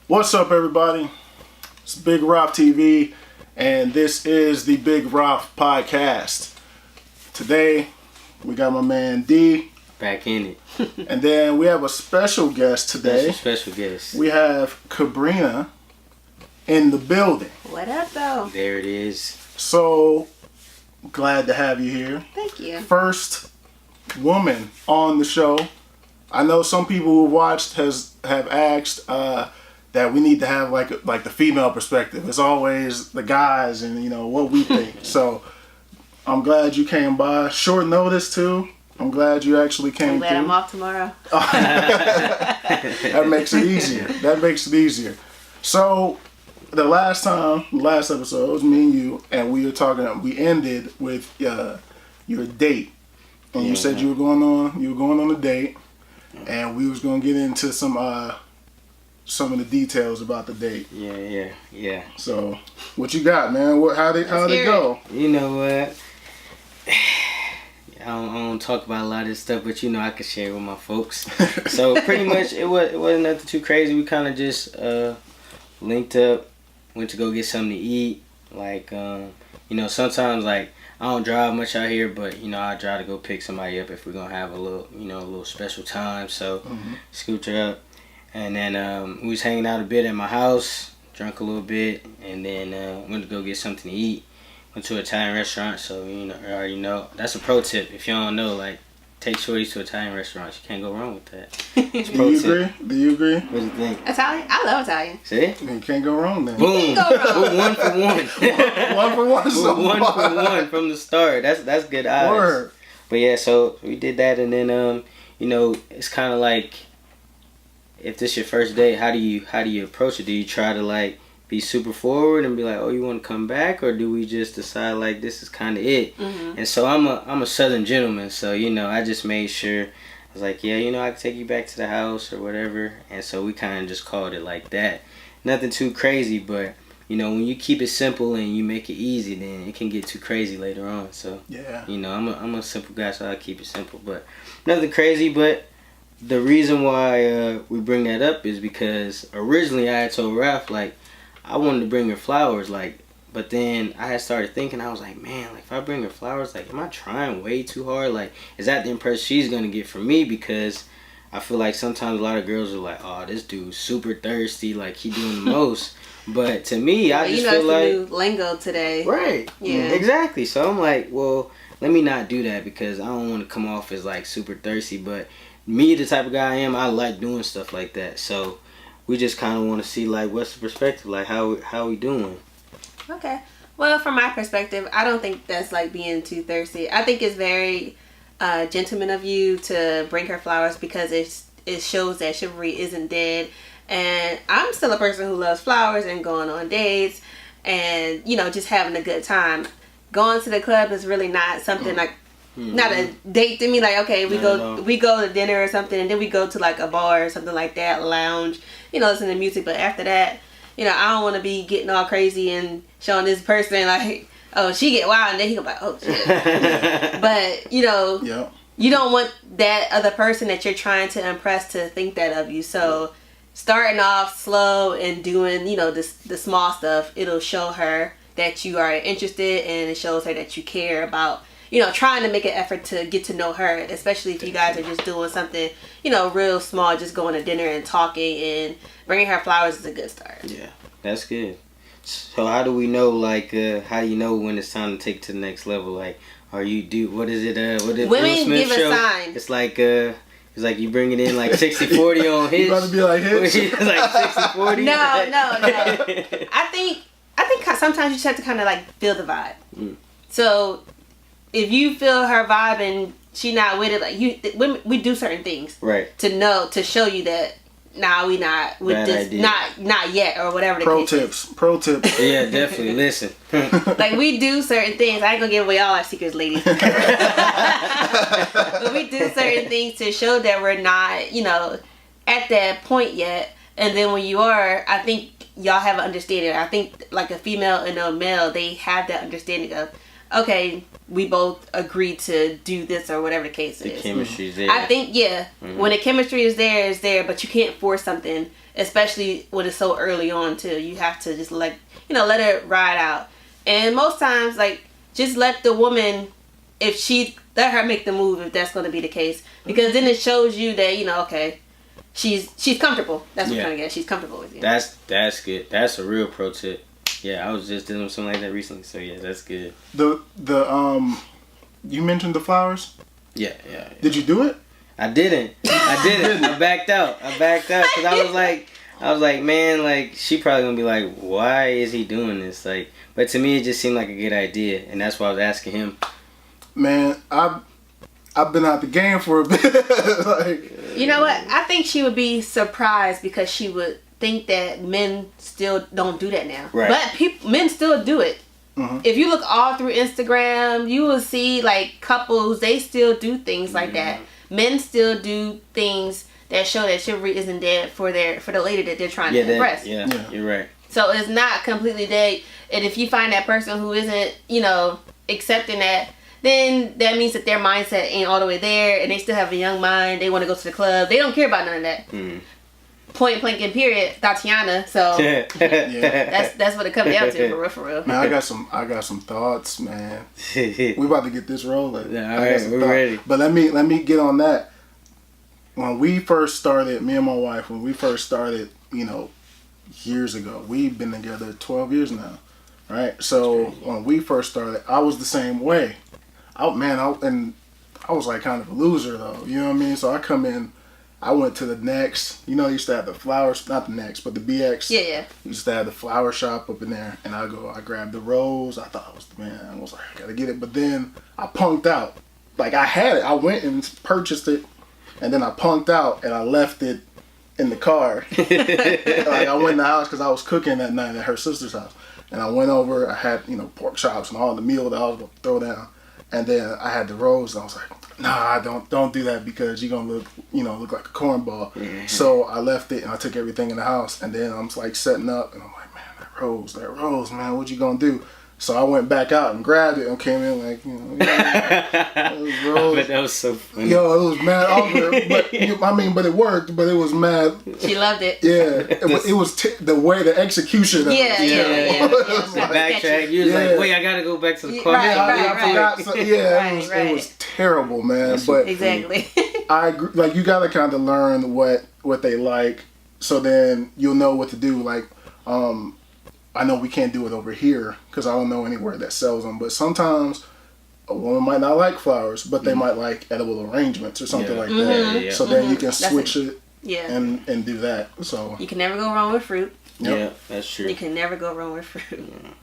What's up, everybody? It's BigRaf TV, and this is the BigRaf Podcast. Today, we got my man D. Back in it. And then we have a special guest today. Special guest. We have Cabrina in the building. What up, though? There it is. So, glad to have you here. Thank you. First woman on the show. I know some people who watched have asked that we need to have like the female perspective. It's always the guys and what we think. So I'm glad you came by. Short notice too. I'm glad you actually came. I'm glad I'm off tomorrow. That makes it easier. So the last episode, it was me and you, and we were talking. We ended with your date, and you said you were going on a date, and we was gonna get into some of the details about the date. Yeah. So, what you got, man? How'd it go? You know what? I don't talk about a lot of this stuff, but I can share with my folks. So pretty much, it wasn't nothing too crazy. We kind of just linked up, went to go get something to eat. Like, sometimes like I don't drive much out here, but I try to go pick somebody up if we're gonna have a little special time. So scoot her up. And then we was hanging out a bit at my house, drank a little bit, and then went to go get something to eat. Went to an Italian restaurant, so you already know. That's a pro tip. If you don't know, like, take shorties to Italian restaurants. You can't go wrong with that. It's pro tip. Do you agree? What do you think? Italian? I love Italian. See? You can't go wrong then. Boom. Go wrong. One for one. One for one. So one for one from the start. That's good odds. Word. But yeah, so we did that, and then it's kind of like, if this your first date, how do you approach it? Do you try to like be super forward and be like, oh, you want to come back, or do we just decide like this is kind of it? Mm-hmm. And so I'm a Southern gentleman, so I just made sure I was like, yeah, I can take you back to the house or whatever, and so we kind of just called it like that. Nothing too crazy, but when you keep it simple and you make it easy, then it can get too crazy later on. So yeah, I'm a simple guy, so I keep it simple, but nothing crazy. But the reason why we bring that up is because originally I had told Raf, like, I wanted to bring her flowers, like, but then I had started thinking, I was like, man, like, if I bring her flowers, like, am I trying way too hard? Like, is that the impression she's going to get from me? Because I feel like sometimes a lot of girls are like, oh, this dude's super thirsty, like, he doing the most. But to me, I just feel like... new lingo today. Right. Yeah. Exactly. So I'm like, well, let me not do that because I don't want to come off as, like, super thirsty, but... Me, the type of guy I am, I like doing stuff like that. So we just kind of want to see, like, what's the perspective, like how we doing. Okay. Well, from my perspective, I don't think that's like being too thirsty. I think it's very gentleman of you to bring her flowers because it shows that chivalry isn't dead. And I'm still a person who loves flowers and going on dates and just having a good time. Going to the club is really not something like. Not a date to me, like, okay, we go to dinner or something, and then we go to like a bar or something like that, lounge, listen to music. But after that, I don't want to be getting all crazy and showing this person like, oh, she get wild, and then he go like, oh shit. But you don't want that other person that you're trying to impress to think that of you. So starting off slow and doing the small stuff, it'll show her that you are interested, and it shows her that you care about trying to make an effort to get to know her, especially if you guys are just doing something, real small, just going to dinner and talking, and bringing her flowers is a good start. Yeah, that's good. So how do we know, like, how do you know when it's time to take it to the next level? Like, what is it, what did Women Will Smith give show? A sign. It's like you bring it in like 60-40 on his. You about to be like his? It's like 60-40? No. I think sometimes you just have to kind of like feel the vibe. So if you feel her vibe and she not with it, like women, we do certain things, right? To show you that we not with Bad this, idea. not yet, or whatever the case is. Pro tips. Yeah, definitely. Listen, like we do certain things. I ain't gonna give away all our secrets, ladies. But we do certain things to show that we're not, at that point yet. And then when you are, I think y'all have an understanding. I think like a female and a male, they have that understanding of, okay, we both agreed to do this or whatever the case is. The chemistry's there. I think, when the chemistry is there, it's there, but you can't force something, especially when it's so early on too. You have to just let it ride out. And most times, like, just let the woman, let her make the move if that's going to be the case. Because then it shows you that, okay, she's comfortable. That's what I'm trying to get. She's comfortable with you. That's good. That's a real pro tip. Yeah, I was just doing something like that recently, so yeah, that's good. You mentioned the flowers? Yeah. Did you do it? I didn't. I backed out because I was like, man, like, she probably gonna be like, why is he doing this? Like, but to me, it just seemed like a good idea, and that's why I was asking him. Man, I've been out the game for a bit. Like, you know what? I think she would be surprised because she would think that men still don't do that now. Right. But men still do it. Mm-hmm. If you look all through Instagram, you will see like couples, they still do things like that. Men still do things that show that chivalry isn't dead for the lady that they're trying to impress. Yeah, you're right. So it's not completely dead. And if you find that person who isn't, accepting that, then that means that their mindset ain't all the way there, and they still have a young mind. They want to go to the club. They don't care about none of that. Point blank and period, Tatiana. So that's what it comes down to, for real. Man, I got some thoughts, man. We about to get this rolling. Yeah, all right, we're ready. But let me get on that. When we first started, me and my wife, years ago, we've been together 12 years now, right? So when we first started, I was the same way. I was like kind of a loser though, you know what I mean? So I come in, I went to the Next, used to have the flowers, not the Next, but the BX. Yeah. Used to have the flower shop up in there, and I grabbed the rose. I thought I was the man. I was like, I gotta get it. But then I punked out. Like, I had it. I went and purchased it, and then I punked out, and I left it in the car. Like, I went in the house because I was cooking that night at her sister's house. And I went over, I had, pork chops and all the meal that I was going to throw down. And then I had the rose, and I was like, nah, don't do that because you're going to look like a cornball. Mm-hmm. So I left it, and I took everything in the house. And then I'm like setting up, and I'm like, man, that rose, man, what you going to do? So I went back out and grabbed it and came in like, it was rose. But that was so funny. Yo, it was mad awkward, but it worked. But it was mad. She loved it. Yeah, it was the way the execution. Of yeah. Backtrack. You was like, wait, I gotta go back to the car. I forgot. So, it was terrible, man. But exactly. I agree. Like, you gotta kind of learn what they like, so then you'll know what to do. Like, I know we can't do it over here because I don't know anywhere that sells them. But sometimes a woman might not like flowers, but they might like edible arrangements or something like that. Yeah. So then you can switch it and do that. So you can never go wrong with fruit. Yep. Yeah, that's true. You can never go wrong with fruit. Yeah.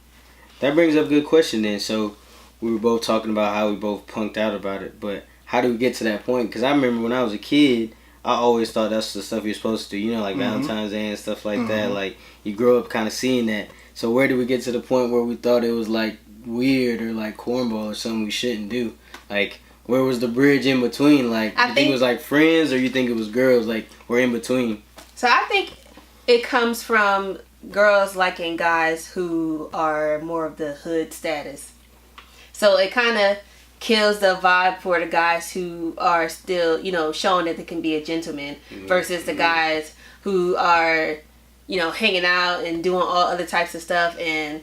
That brings up a good question then. So we were both talking about how we both punked out about it, but how do we get to that point? Because I remember when I was a kid, I always thought that's the stuff you're supposed to do, like Valentine's Day and stuff like that. Like, you grow up kind of seeing that. So where did we get to the point where we thought it was like weird or like cornball or something we shouldn't do? Like, where was the bridge in between? Like, you think it was like friends, or you think it was girls? Like, we're in between. So I think it comes from girls liking guys who are more of the hood status. So it kind of kills the vibe for the guys who are still, showing that they can be a gentleman versus the guys who are, hanging out and doing all other types of stuff, and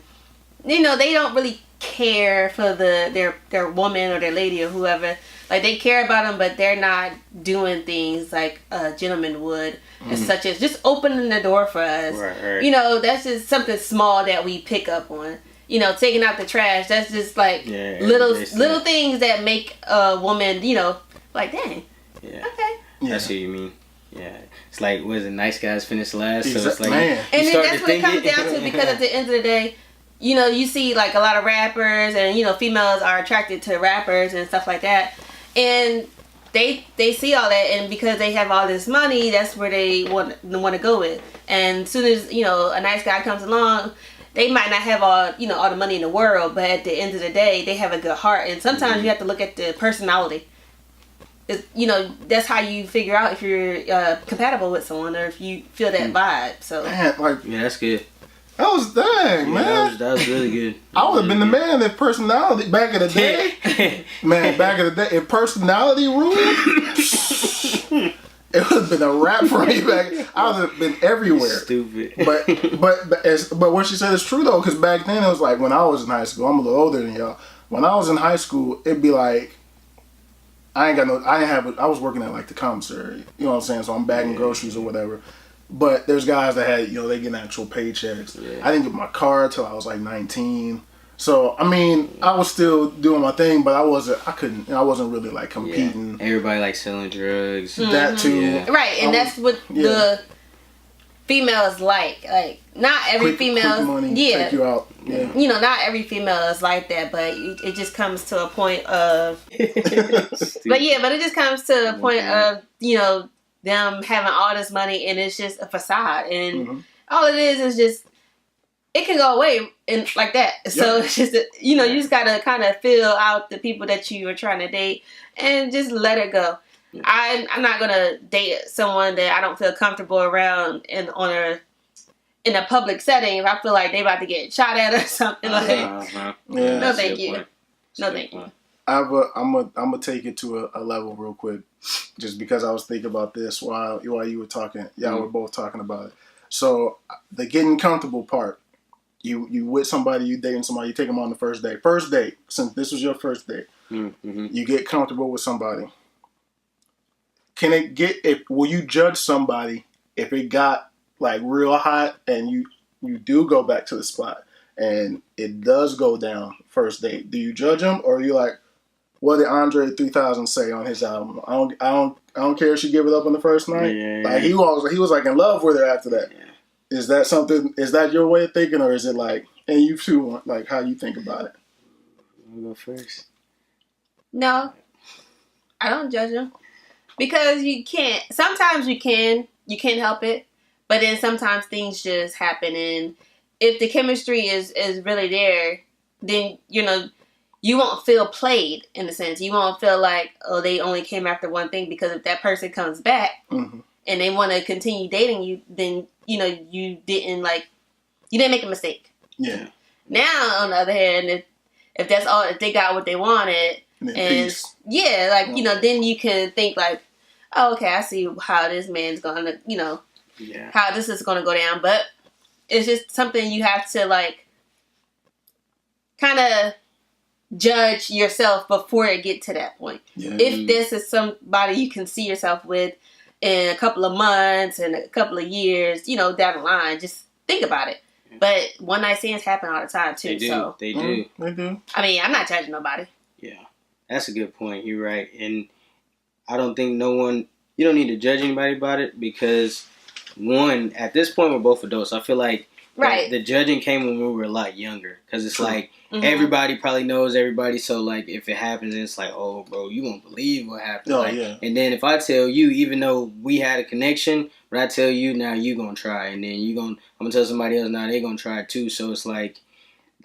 they don't really care for their woman or their lady or whoever. Like, they care about them, but they're not doing things like a gentleman would, such as just opening the door for us. Right. That's just something small that we pick up on. Taking out the trash. That's just like little things that make a woman, like, dang. Yeah. Okay. That's what you mean. Yeah. It's like, was it nice guys finish last? So it's like, man. And then that's what it comes down to, because at the end of the day, you see like a lot of rappers, and females are attracted to rappers and stuff like that, and they see all that, and because they have all this money, that's where they want to go with. And as soon as a nice guy comes along, they might not have all the money in the world, but at the end of the day, they have a good heart. And sometimes you have to look at the personality. That's how you figure out if you're compatible with someone, or if you feel that vibe. So man, like, yeah, that's good. That was dang, man. That was really good. I would have been the man if personality back in the day. Man, back in the day, if personality ruled, it would have been a wrap for me back. I would have been everywhere. Stupid. But what she said is true though, because back then it was like when I was in high school. I'm a little older than y'all. When I was in high school, it'd be like I was working at like the commissary. You know what I'm saying? So I'm bagging groceries or whatever. But there's guys that had, they get actual paychecks. Yeah. I didn't get my car till I was like 19. So, I mean, I was still doing my thing, but I wasn't really like competing. Yeah. Everybody like selling drugs. Mm-hmm. That too. Yeah. Right, and that's what the female is like. Like, not every female. Quick money, take you out. Yeah. Not every female is like that, but it just comes to a point of. but it just comes to a point of, them having all this money and it's just a facade, and all it is just it can go away and like that. So it's just you just gotta kind of feel out the people that you are trying to date and just let it go. I'm not gonna date someone that I don't feel comfortable around in a public setting if I feel like they about to get shot at or something no thank you. No thank you. I'm gonna take it to a level real quick, just because I was thinking about this while you were talking. Y'all were both talking about it. So the getting comfortable part, you with somebody, you dating somebody, you take them on the first date. First date, since this was your first date, you get comfortable with somebody. Will you judge somebody if it got like real hot and you do go back to the spot and it does go down first date? Do you judge them, or are you like, what did Andre 3000 say on his album? I don't care if she give it up on the first night. Yeah. Like he was like in love with her after that. Yeah. Is that something? Is that your way of thinking, or is it like? And you too, like how you think about it? I'll go first. No, I don't judge them because you can't. Sometimes you can't help it, but then sometimes things just happen, and if the chemistry is really there, then you won't feel played in a sense. You won't feel like, oh, they only came after one thing, because if that person comes back and they want to continue dating you, then, you didn't make a mistake. Yeah. Now, on the other hand, if that's all, if they got what they wanted, and then you can think like, oh, okay, I see how this man's going to, how this is going to go down. But it's just something you have to kind of judge yourself before it get to that point. Yeah. If this is somebody you can see yourself with in a couple of months and a couple of years, down the line, just think about it. But one night stands happen all the time too. They do. I mean, I'm not judging nobody. Yeah, that's a good point. You're right, and I don't think you don't need to judge anybody about it, because one, at this point we're both adults. I feel like the judging came when we were a lot younger, because it's like everybody probably knows everybody. So like if it happens, it's like, oh, bro, you won't believe what happened. Oh, yeah. And then if I tell you, even though we had a connection, but I tell you now, you gonna try, and then I'm gonna tell somebody else now, they gonna try too. So it's like,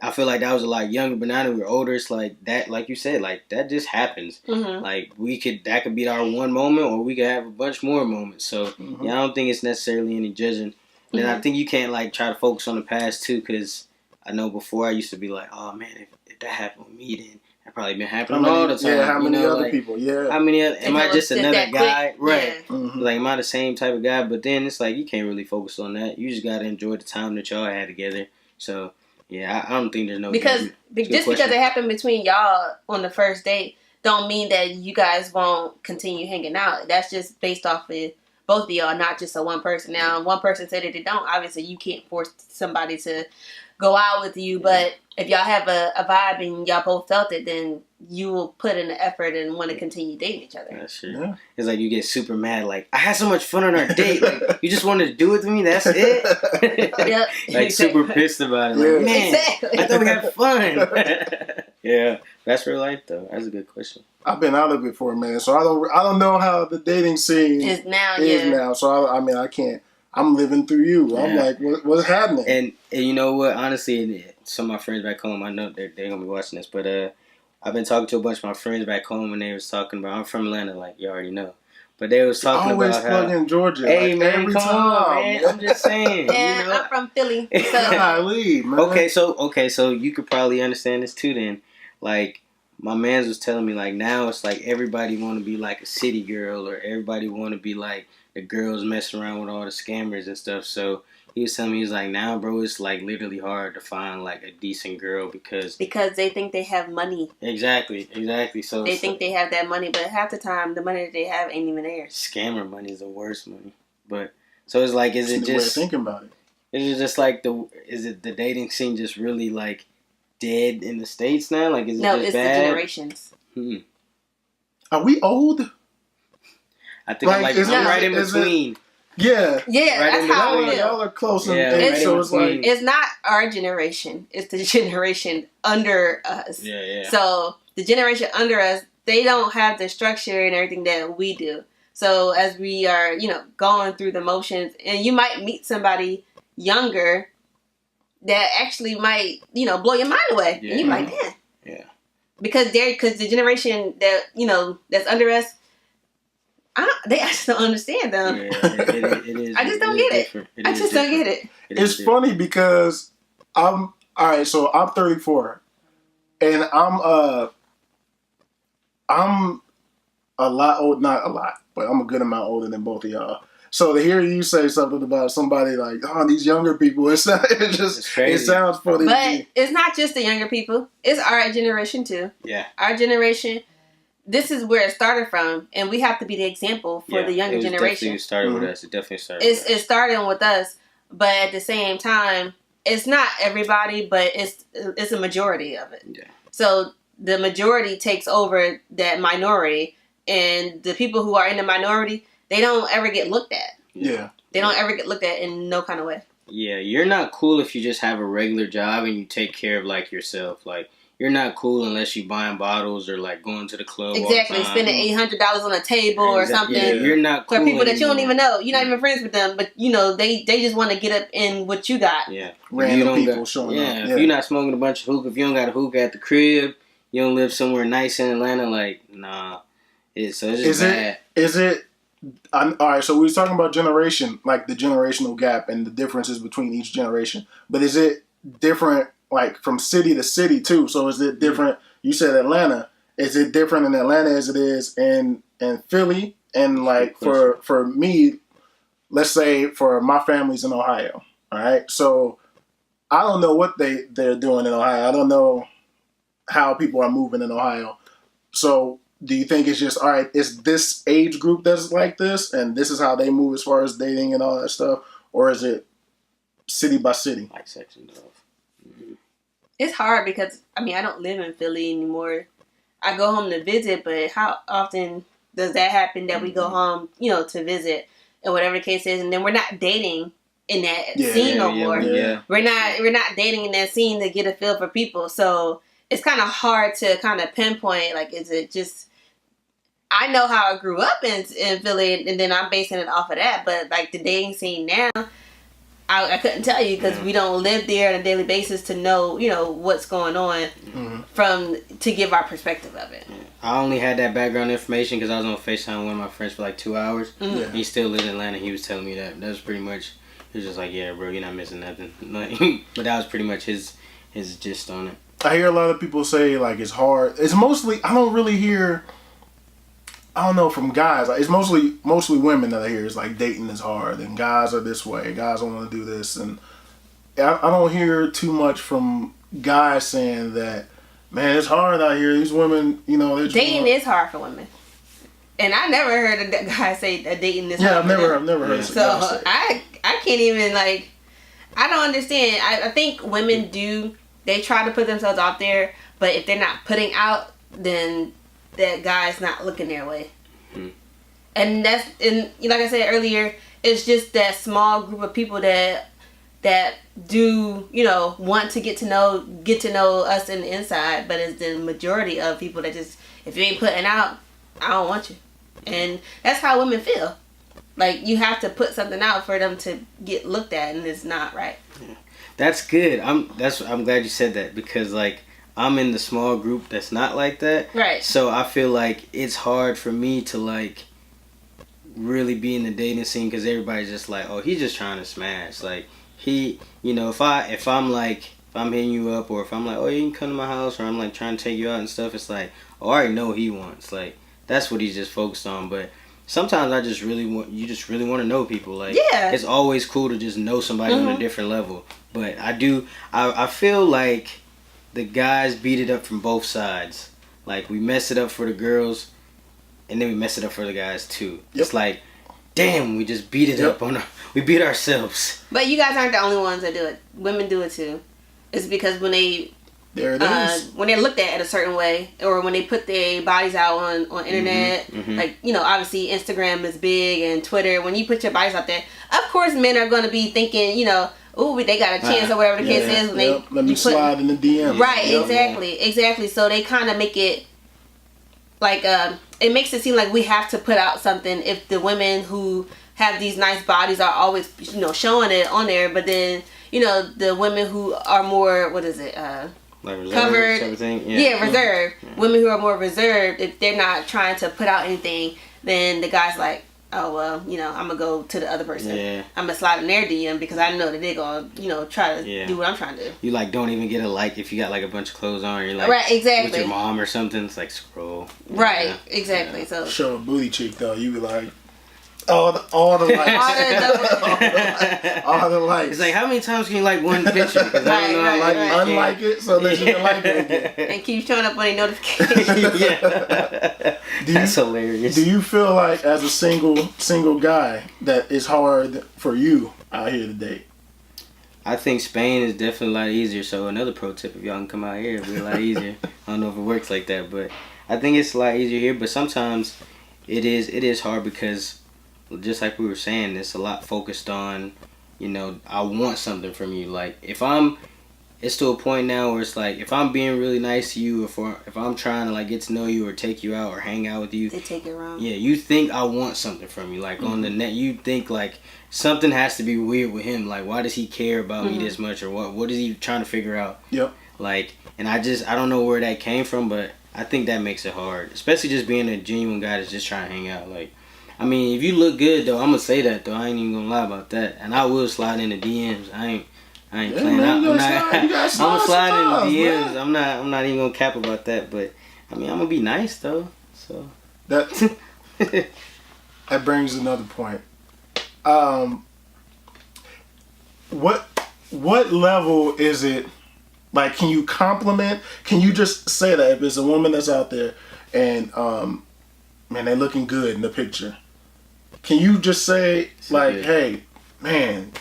I feel like that was a lot younger, but now that we're older, it's like that, like you said, like that just happens. Like that could be our one moment, or we could have a bunch more moments. So I don't think it's necessarily any judging. And I think you can't try to focus on the past too, because I know before I used to be like, oh man, if that happened with me, then that probably been happening all the time. Yeah, how many other people? Yeah. How many other, am I just another guy? Quick. Right. Yeah. Like, am I the same type of guy? But then it's like, you can't really focus on that. You just got to enjoy the time that y'all had together. So, yeah, I don't think there's no because it happened between y'all on the first date don't mean that you guys won't continue hanging out. That's just based off of both of y'all, not just one person. Now, one person said that they don't. Obviously, you can't force somebody to go out with you. But if y'all have a vibe and y'all both felt it, then you will put in the effort and want to continue dating each other. That's true. Yeah. It's like you get super mad. Like, I had so much fun on our date. Like, you just wanted to do it with me? That's it? Yep. Like, super pissed about it. Like, man, I thought we had fun. Yeah. That's real life, though. That's a good question. I've been out of it for a minute, so I don't know how the dating scene is now. So I can't. I'm living through you. Yeah. I'm like, what's happening? And you know what? Honestly, some of my friends back home, I know they're gonna be watching this, but I've been talking to a bunch of my friends back home, and they was talking about. I'm from Atlanta, like you already know, But they was talking always about plug how, in Georgia. hey like, man, every come time, on, man. I'm just saying. And I'm from Philly, so Golly, man. Okay, so you could probably understand this too. Then, like my man's was telling me, like now it's like everybody want to be like a city girl, or everybody want to be like the girls messing around with all the scammers and stuff. So he was telling me, he's like, now, bro, it's like literally hard to find like a decent girl because they think they have money. Exactly. So They think they have that money, but half the time the money that they have ain't even theirs. Scammer money is the worst money. But so it's like, is it That's the way of just thinking about it? Is it just like is it the dating scene just really like dead in the States now? Like, is it No, just it's bad? the generations. Are we old? I think I'm Like, is I'm it- right in is between. Yeah. Yeah, Right that's in how I between. feel. Y'all are close in Yeah, age, right so in it's like between. It's not our generation. It's the generation under us. Yeah. So the generation under us, they don't have the structure and everything that we do. So as we are, going through the motions, and you might meet somebody younger that actually might, blow your mind away. Yeah. And you're like, damn. Yeah. Because the generation that, that's under us, they actually don't understand them. Yeah, it is. I just don't get it. I just don't get it. it's funny because I'm all right. So I'm 34, and I'm a lot old. Not a lot, but I'm a good amount older than both of y'all. So to hear you say something about somebody like, oh, these younger people, it sounds funny. But it's not just the younger people. It's our generation too. Yeah. Our generation. This is where it started from, and we have to be the example for the younger generation. It started with us. It definitely started. It's starting with us, but at the same time, it's not everybody, but it's a majority of it. Yeah. So the majority takes over that minority, and the people who are in the minority, they don't ever get looked at. Yeah. They don't ever get looked at in no kind of way. Yeah, you're not cool if you just have a regular job and you take care of like yourself. Like, you're not cool unless you buying bottles or like going to the club. Exactly, all the time. spending $800 on a table or something. Yeah, you're not cool For people that you don't anymore. even know. You're not even friends with them, but they just want to get up in what you got. Yeah. Random people showing up. If you're not smoking a bunch of hookah, if you don't got a hookah at the crib, you don't live somewhere nice in Atlanta, like, nah. It's just bad. All right, so we was talking about generation, like the generational gap and the differences between each generation. But is it different, like from city to city too? So is it different? You said Atlanta. Is it different in Atlanta as it is in Philly? And like for me, let's say for my family's in Ohio. All right, so I don't know what they're doing in Ohio. I don't know how people are moving in Ohio. So do you think it's just, all right, it's this age group that's like this, and this is how they move as far as dating and all that stuff? Or is it city by city? Like sections of. Mm-hmm. It's hard because, I don't live in Philly anymore. I go home to visit, but how often does that happen that we go home, to visit, and whatever the case is, and then we're not dating in that scene no more. Yeah. We're not dating in that scene to get a feel for people. So it's kind of hard to kind of pinpoint, like, is it just, I know how I grew up in Philly, and then I'm basing it off of that, but like the dating scene now, I couldn't tell you because we don't live there on a daily basis to know, what's going on to give our perspective of it. Yeah. I only had that background information because I was on FaceTime with one of my friends for like 2 hours. Mm-hmm. Yeah. He still lives in Atlanta. He was telling me that. That was pretty much, he was just like, yeah, bro, you're not missing nothing. Like, but that was pretty much his gist on it. I hear a lot of people say, like, it's hard. It's mostly, I don't really hear, I don't know, from guys. Like, it's mostly women that I hear. It's like dating is hard, and guys are this way. Guys don't want to do this. And I don't hear too much from guys saying that, man, it's hard out here. These women, they're Dating is hard for women. And I never heard a guy say that dating is hard. I've never heard. So I can't even, like, I don't understand. I think women they try to put themselves out there, but if they're not putting out, then that guy's not looking their way. Mm-hmm. And like I said earlier, it's just that small group of people that do, want to get to know us in the inside, but it's the majority of people that just, if you ain't putting out, I don't want you. And that's how women feel. Like, you have to put something out for them to get looked at, and it's not right. Yeah. That's good. I'm glad you said that because, like, I'm in the small group that's not like that. Right. So I feel like it's hard for me to, like, really be in the dating scene because everybody's just like, oh, he's just trying to smash. Like, he, you know, if I'm hitting you up, or if I'm like, oh, you can come to my house, or I'm like trying to take you out and stuff, it's like, oh, I already know what he wants. Like, that's what he's just focused on. But sometimes you just really want to know people. Like, yeah, it's always cool to just know somebody on a different level. But I feel like the guys beat it up from both sides. Like, we mess it up for the girls, and then we mess it up for the guys too. Yep. It's like, damn, we just beat it up we beat ourselves. But you guys aren't the only ones that do it. Women do it too. It's because when they when they're looked at a certain way, or when they put their bodies out on internet, like, you know, obviously Instagram is big and Twitter. When you put your bodies out there, of course men are going to be thinking, you know, ooh, they got a chance or whatever the case is. When let me slide in the DM. Right, exactly. So they kind of make it like it makes it seem like we have to put out something if the women who have these nice bodies are always, you know, showing it on there, but then, you know, the women who are more, what is it, like reserved, covered, everything. Reserved. Women who are more reserved, if they're not trying to put out anything, then the guy's like, oh, well, you know, I'm gonna go to the other person. Yeah. I'm gonna slide in their DM because I know that they're gonna, you know, try to do what I'm trying to do. You like don't even get a like if you got like a bunch of clothes on. You're like, right, exactly. With your mom or something. It's like scroll. Right, exactly. Yeah. So show a booty cheek though. You be like, all the likes. all the likes. It's like, how many times can you like one picture? Unlike it so that you can like it again. And keep showing up on your notifications. That's hilarious. Do you feel like, as a single guy, that it's hard for you out here to date? I think Spain is definitely a lot easier. So another pro tip, if y'all can come out here, it'll be a lot easier. I don't know if it works like that, but I think it's a lot easier here. But sometimes it is hard because, just like we were saying, it's a lot focused on, you know, I want something from you. Like, it's to a point now where it's like, if I'm being really nice to you, if I'm trying to like get to know you or take you out or hang out with you, they take it wrong. Yeah, you think I want something from you. Like, on the net, you think like something has to be weird with him. Like, why does he care about me this much, or what is he trying to figure out? Yep. Like, and I don't know where that came from, but I think that makes it hard, especially just being a genuine guy that's just trying to hang out. Like, I mean, if you look good though, I'm gonna say that though. I ain't even gonna lie about that, and I will slide in the DMs. I ain't playing. Man, I'm gonna slide in the DMs. Man. I'm not even gonna cap about that. But I mean, I'm gonna be nice though. So that brings another point. What level is it? Like, can you compliment? Can you just say that if it's a woman that's out there and man, they looking good in the picture? Can you just say like, hey, man,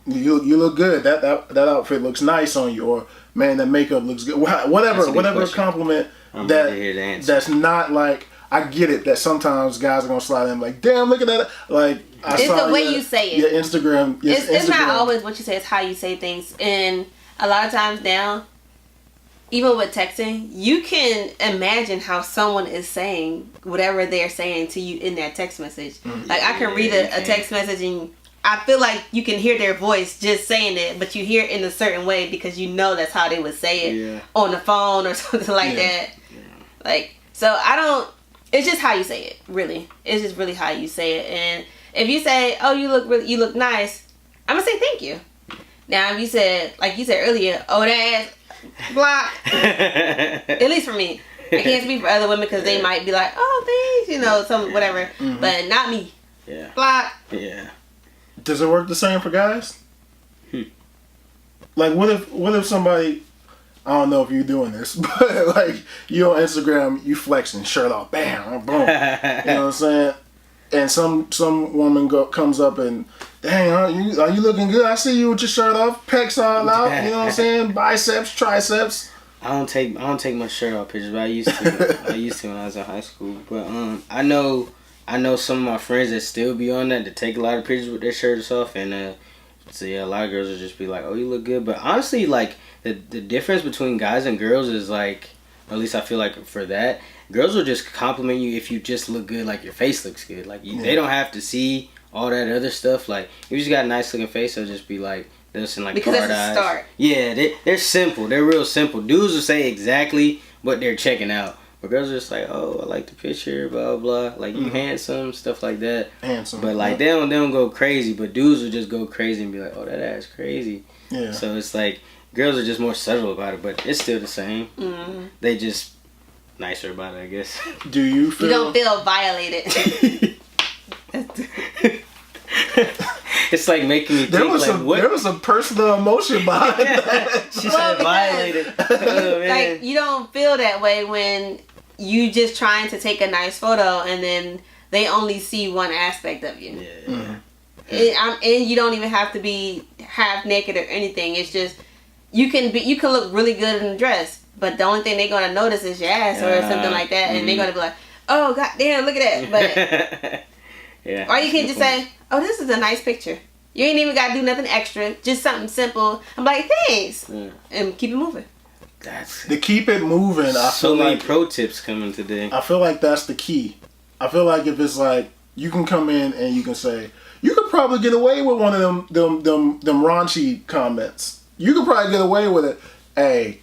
you look good. That outfit looks nice on you, or man, that makeup looks good. Whatever compliment that's not like, I get it that sometimes guys are gonna slide in like, damn, look at that. Like, it's the way you say it. Your Instagram. It's not always what you say. It's how you say things. And a lot of times now, even with texting, you can imagine how someone is saying whatever they're saying to you in that text message. Like, I can read a text message and I feel like you can hear their voice just saying it, but you hear it in a certain way because you know that's how they would say it on the phone or something like that. Yeah. Like, so it's just how you say it, really. It's just really how you say it. And if you say, oh, you look nice, I'm going to say thank you. Now, if you said, like you said earlier, oh, that ass, block. At least for me. I can't speak for other women because they might be like, oh, thanks, you know, some whatever. But not me. Yeah. Block. Yeah. Does it work the same for guys? Like, what if somebody, I don't know if you're doing this, but like, you on Instagram, you flexing, shirt off, bam, boom. You know what I'm saying? And some woman comes up and, dang, are you looking good? I see you with your shirt off, pecs all out. You know what I'm saying? Biceps, triceps. I don't take my shirt off pictures, but I used to when I was in high school. But I know some of my friends that still be on that take a lot of pictures with their shirts off, and so yeah, a lot of girls will just be like, oh, you look good. But honestly, like the difference between guys and girls is like, or at least I feel like for that, girls will just compliment you if you just look good, like your face looks good. Like they don't have to see all that other stuff. Like, if you just got a nice looking face, they'll just be like, they'll send like because hard that's a start. Yeah, they're simple. They're real simple. Dudes will say exactly what they're checking out. But girls are just like, oh, I like the picture, blah blah. Like you handsome, stuff like that. Handsome. But like they don't go crazy. But dudes will just go crazy and be like, oh, that ass crazy. Yeah. So it's like girls are just more subtle about it, but it's still the same. Mm-hmm. They just nicer about it, I guess. Do you feel? You don't feel violated. It's like making me think what? There was a personal emotion behind that. She said violated. Oh, man. Like you don't feel that way when you just trying to take a nice photo and then they only see one aspect of you. Yeah. Mm-hmm. And you don't even have to be half naked or anything. It's just you can look really good in a dress, but the only thing they're gonna notice is your ass or something like that, and they're gonna be like, "Oh God damn, look at that!" But yeah. Or you can just say, "Oh, this is a nice picture." You ain't even gotta do nothing extra, just something simple. I'm like, "Thanks," and keep it moving. That's to keep it moving. I so feel many like pro tips coming today. I feel like that's the key. I feel like if it's like you can come in and you can say, you could probably get away with one of them raunchy comments. You could probably get away with it. Hey,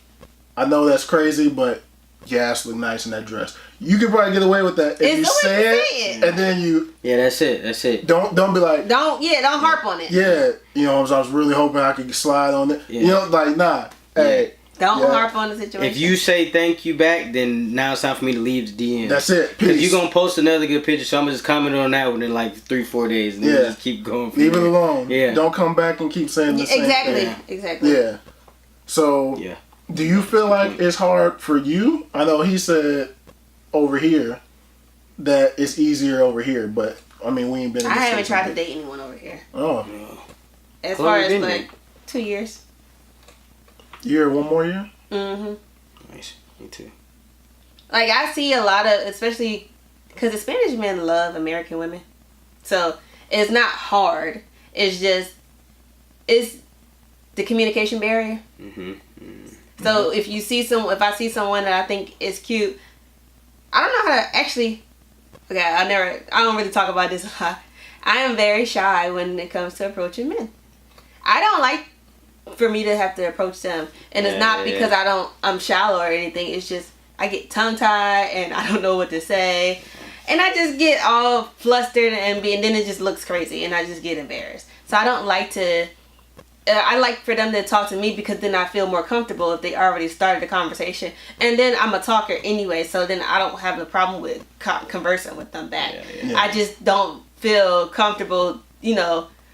I know that's crazy, but your ass look nice in that dress. You could probably get away with that if you say it, and then you. Yeah, that's it. Don't be like. Don't harp on it. Yeah, you know, I was really hoping I could slide on it. Yeah. You know, like nah. Hey. Don't harp on the situation. If you say thank you back, then now it's time for me to leave the DM. That's it. Because you're going to post another good picture, so I'm going to just comment on that within like 3-4 days. And then just keep going. Leave it alone. Yeah. Don't come back and keep saying the same thing. Exactly. Yeah. So, do you feel like it's hard for you? I know he said over here that it's easier over here, but I mean, we ain't been in I haven't tried to date anyone over here. Oh. As far as like 2 years. Year, one more year? Mm-hmm. Nice. Me too. Like, I see a lot of, especially because the Spanish men love American women. So, it's not hard. It's just, it's the communication barrier. Mm-hmm. Mm-hmm. So, if I see someone that I think is cute, I don't know how to actually, I don't really talk about this a lot. I am very shy when it comes to approaching men. I don't like for me to have to approach them, and it's not because I'm shallow or anything. It's just I get tongue tied and I don't know what to say, and I just get all flustered and then it just looks crazy and I just get embarrassed. So I don't like to. I like for them to talk to me because then I feel more comfortable if they already started the conversation, and then I'm a talker anyway, so then I don't have a problem with conversing with them back. I just don't feel comfortable,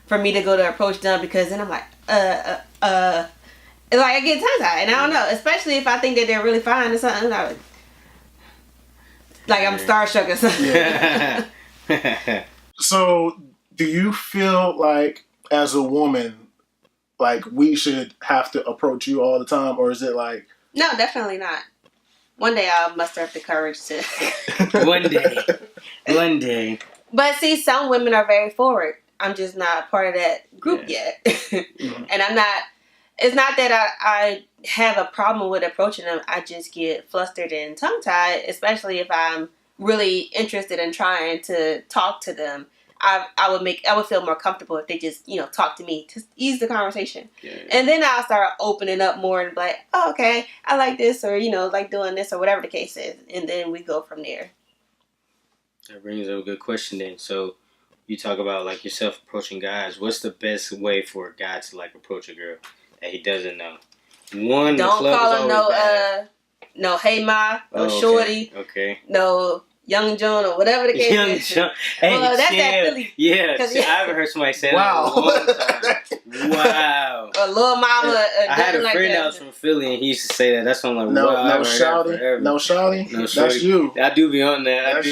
for me to go to approach them because then I'm like, like I get tongue-tied, and I don't know, especially if I think that they're really fine or something. Like I'm starstruck or something. Yeah. So, do you feel like as a woman, like we should have to approach you all the time, or is it like? No, definitely not. One day I'll muster up the courage to. One day. But see, some women are very forward. I'm just not part of that group yet. Mm-hmm. And I'm not, it's not that I have a problem with approaching them. I just get flustered and tongue-tied, especially if I'm really interested in trying to talk to them. I would feel more comfortable if they just, talk to me to ease the conversation. Yeah. And then I'll start opening up more and be like, oh, okay, I like this, or, like doing this, or whatever the case is. And then we go from there. That brings up a good question then. So, you talk about like yourself approaching guys. What's the best way for a guy to like approach a girl that he doesn't know? One, don't call him no hey ma, no shorty, okay, no young John or whatever the case is. John. Hey, well, that's that Philly. Yeah, I haven't heard somebody say that in a long time. Wow. Or little mama. I had a friend that was from Philly and he used to say that. That's why I'm like, no shawty, no shawty, that's you. I do be on that.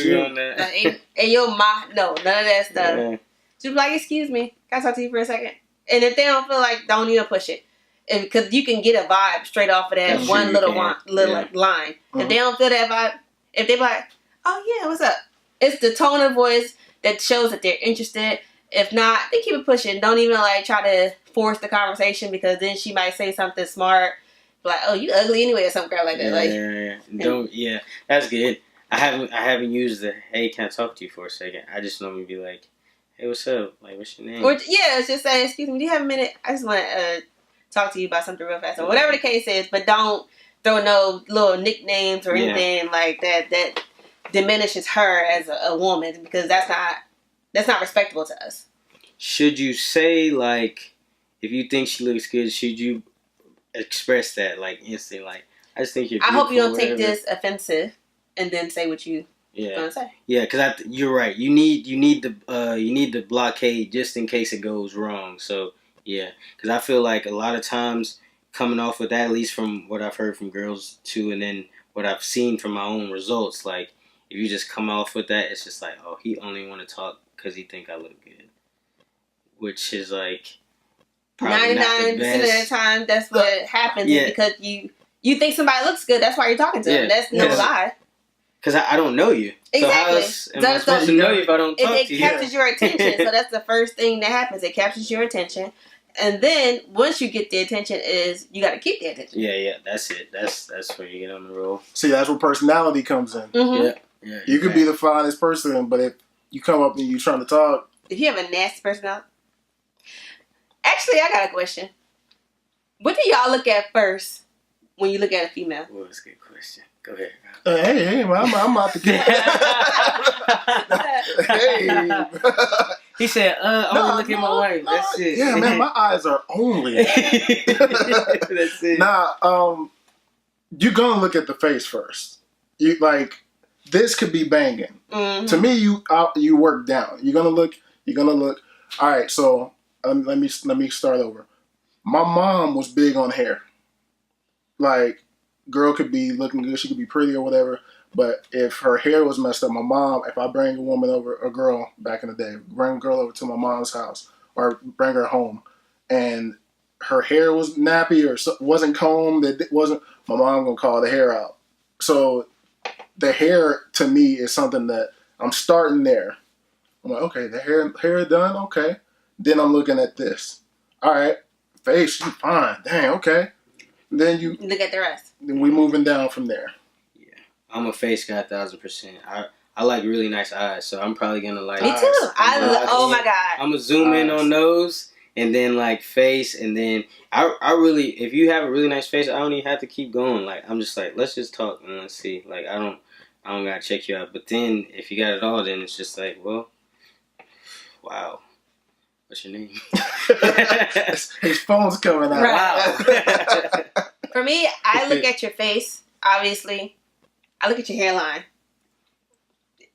And your ma, no, none of that stuff. Yeah. She be like, excuse me, can I talk to you for a second? And if they don't feel like, don't even push it. Because you can get a vibe straight off of that one little line. Mm-hmm. If they don't feel that vibe, if they be like, oh yeah, what's up? It's the tone of voice that shows that they're interested. If not, they keep it pushing. Don't even like try to force the conversation because then she might say something smart. Like, oh, you ugly anyway or some crap like that. Yeah. That's good. I haven't used the hey, can I talk to you for a second? I just normally be like, hey, what's up? Like, what's your name? Or it's just say, excuse me, do you have a minute? I just want to talk to you about something real fast or whatever the case is. But don't throw no little nicknames or anything like that that diminishes her as a woman, because that's not respectable to us. Should you say, like, if you think she looks good, should you express that, like, instantly? Like, I just think you're beautiful. I hope you don't take this offensive and then say what you gonna say. Yeah, because you're right. You need the blockade just in case it goes wrong. So yeah, because I feel like a lot of times coming off with that, at least from what I've heard from girls too, and then what I've seen from my own results, like if you just come off with that, it's just like, oh, he only want to talk because he think I look good, which is like 99% of the time that's what happens. Is because you think somebody looks good, that's why you're talking to them. That's no lie. Because I don't know you. Exactly. So how else am I supposed to know you if I don't talk to you? It captures your attention. So that's the first thing that happens. It captures your attention. And then once you get the attention, is you got to keep the attention. Yeah. That's it. That's where you get on the roll. See, that's where personality comes in. Mm-hmm. Yeah. You could be the finest person, but if you come up and you're trying to talk. If you have a nasty personality. Actually, I got a question. What do y'all look at first when you look at a female? Well, that's a good question. Go ahead. Hey, man, I'm out to get Hey. He said, I want to look at my wife. That's it. Yeah, man, my eyes are only. That's it. You're going to look at the face first. You this could be banging. Mm-hmm. To me, you work down. You're going to look. All right, so let me start over. My mom was big on hair. Like, girl could be looking good, she could be pretty or whatever, but if her hair was messed up, my mom, if I bring a girl back in the day, bring a girl over to my mom's house or bring her home, and her hair was nappy or wasn't combed, my mom gonna call the hair out. So the hair to me is something that I'm starting there. I'm like, okay, the hair done, okay. Then I'm looking at this. All right, face, you fine, dang, okay. Then you look at the rest. Then we moving down from there. Yeah, I'm a face guy, 1,000%. I like really nice eyes, so I'm probably gonna like. Me too. Oh my god. I'm gonna zoom in on those, and then like face, and then I really, if you have a really nice face, I don't even have to keep going. Like I'm just like, let's just talk and let's see. Like I don't gotta check you out. But then if you got it all, then it's just like, well, wow. What's your name? His phone's coming out. Right. Wow. For me, I look at your face, obviously. I look at your hairline.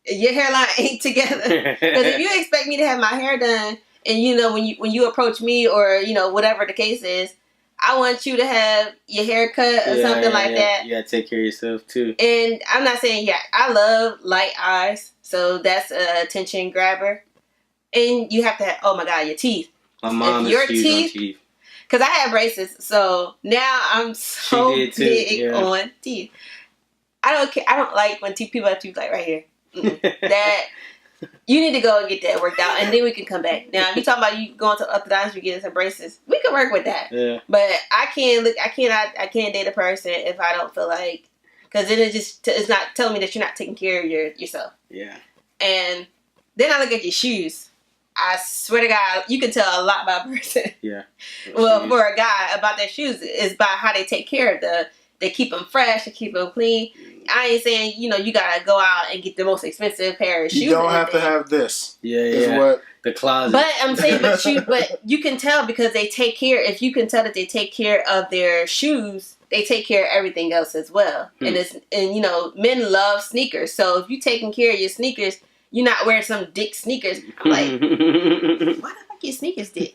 Your hairline ain't together. Because if you expect me to have my hair done, and when you approach me or whatever the case is, I want you to have your hair cut or something like that. You gotta take care of yourself too. And I'm not saying I love light eyes, so that's an attention grabber. And you have to have, oh my god, your teeth. My mom is huge on teeth. Because I have braces, so now I'm so big on teeth. I don't care. I don't like when people have teeth like right here. That you need to go and get that worked out, and then we can come back. Now, if you talking about you going to orthodontist, you getting some braces, we can work with that. Yeah. But I can't date a person if I don't feel like, because then it's not telling me that you're not taking care of yourself. Yeah. And then I look at your shoes. I swear to God, you can tell a lot about a person. Yeah. Well, for a guy, about their shoes is by how they take care of they keep them fresh, they keep them clean. I ain't saying, you gotta go out and get the most expensive pair of shoes. You don't have to have this. Yeah. Is what the closet. But I'm saying, but you can tell because they take care. If you can tell that they take care of their shoes, they take care of everything else as well. And men love sneakers. So if you taking care of your sneakers, you're not wearing some dick sneakers. Like, why the fuck your sneakers dick?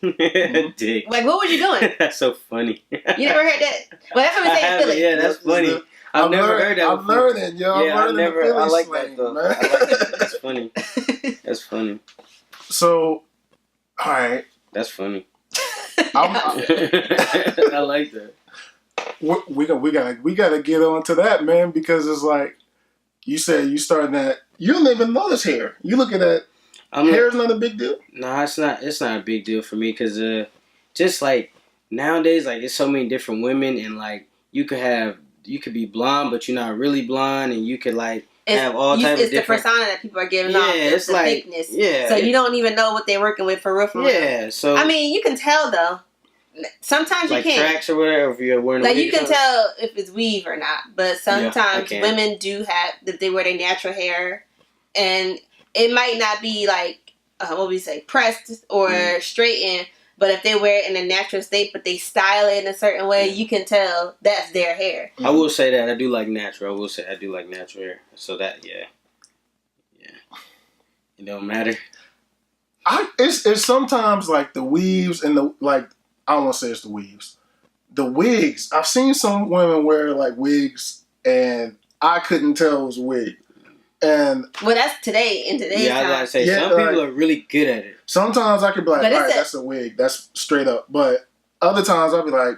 Dick. Like, what was you doing? That's so funny. You never heard that? Well, that's what we say in Philly. Yeah, that's funny. I've never heard that. I'm learning, yo. Yeah, I'm learning the Philly I like slang, that though. man. I like that. That's funny. That's funny. So, all right. That's funny. I like that. We gotta get on to that, man, because it's like you said you starting that. You don't even notice hair. You looking at hair is not a big deal. No, it's not. It's not a big deal for me because just like nowadays, like there's so many different women, and like you could be blonde, but you're not really blonde, and you could like have all types of different. It's the persona that people are giving off. It's the like thickness. Yeah. So you don't even know what they're working with for real. Yeah. So I mean, you can tell though. Sometimes like you can't. tracks or whatever. If you're wearing a Like wig you or can something? tell if it's weave or not, but sometimes can. women do have that they wear their natural hair, and it might not be like what we say pressed or straightened, but if they wear it in a natural state, but they style it in a certain way, you can tell that's their hair. I will say that I do like natural. I will say I do like natural hair. So that yeah, it don't matter. It's sometimes like the weaves and the like. I don't want to say it's the weaves. The wigs. I've seen some women wear like wigs, and I couldn't tell it was a wig. And well, that's today's time. I gotta say some people are really good at it. Sometimes I could be like, all right, that's a wig. That's straight up. But other times I'll be like,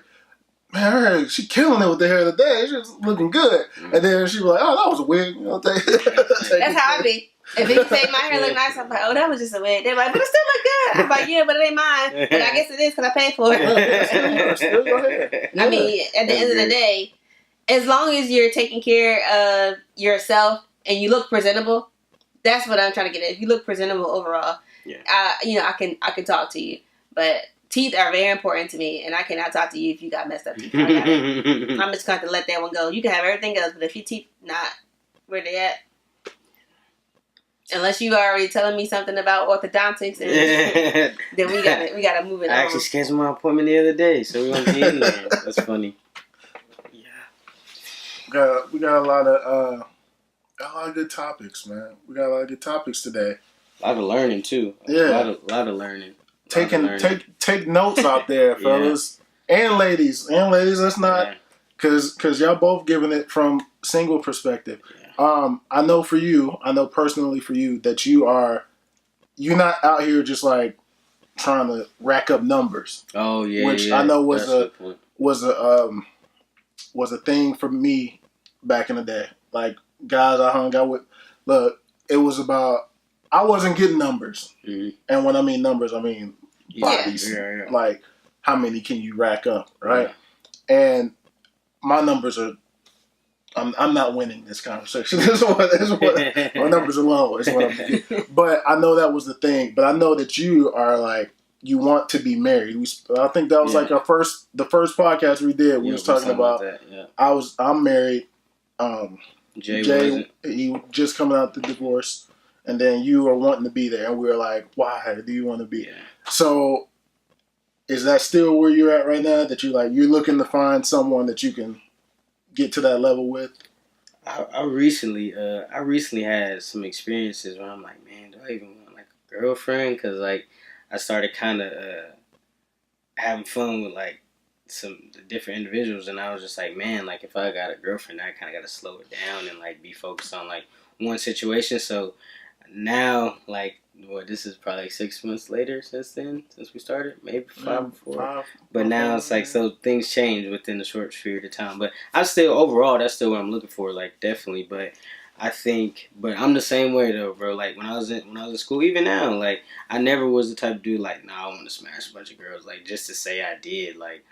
man, I heard she killing it with the hair today. She's looking good. And then she'll be like, oh, that was a wig. You know, that's how I be. If you say my hair look nice, I'm like, oh, that was just a wig. They're like, but it still look good. I'm like, yeah, but it ain't mine. But I guess it is because I paid for it. Still your hair. I mean, at the end of the day, as long as you're taking care of yourself and you look presentable, that's what I'm trying to get at. If you look presentable overall, I can talk to you. But teeth are very important to me, and I cannot talk to you if you got messed up teeth. I'm just going to let that one go. You can have everything else, but if your teeth not where they at, unless you are already telling me something about orthodontics, then we gotta move it on. I actually scheduled my appointment the other day, so we're gonna get in there. That's funny. Yeah. We got a lot of good topics, man. We got a lot of good topics today. A lot of learning too. Yeah. A lot of learning. Take notes out there, fellas. And ladies. Let's not cause y'all both giving it from single perspective. I know personally for you that you're not out here just like trying to rack up numbers. Oh yeah, which I know was a thing for me back in the day. Like guys I hung out with, look, it was about I wasn't getting numbers, and when I mean numbers, I mean bodies. Yeah. Like how many can you rack up, right? Yeah. And my numbers are. I'm not winning this conversation. This is what my numbers are low. Is what I'm. But I know that was the thing. But I know that you are like you want to be married. I think that was like the first podcast we did. We was talking about. That, I'm married. Jay he just coming out the divorce, and then you are wanting to be there, and we were like, why do you want to be? Yeah. So, is that still where you're at right now? That you're looking to find someone that you can get to that level with? I recently had some experiences where I'm like, man, do I even want like a girlfriend? Because like I started kind of having fun with like some different individuals, and I was just like, man, like if I got a girlfriend, I kind of got to slow it down and like be focused on like one situation. So now, like, this is probably 6 months later since we started, maybe 5 before. But now it's like, so things change within a short period of time. But that's still what I'm looking for, like, definitely. But I think, but I'm the same way though, bro. Like when I was in school, even now, like I never was the type of dude like, I want to smash a bunch of girls, like just to say I did, like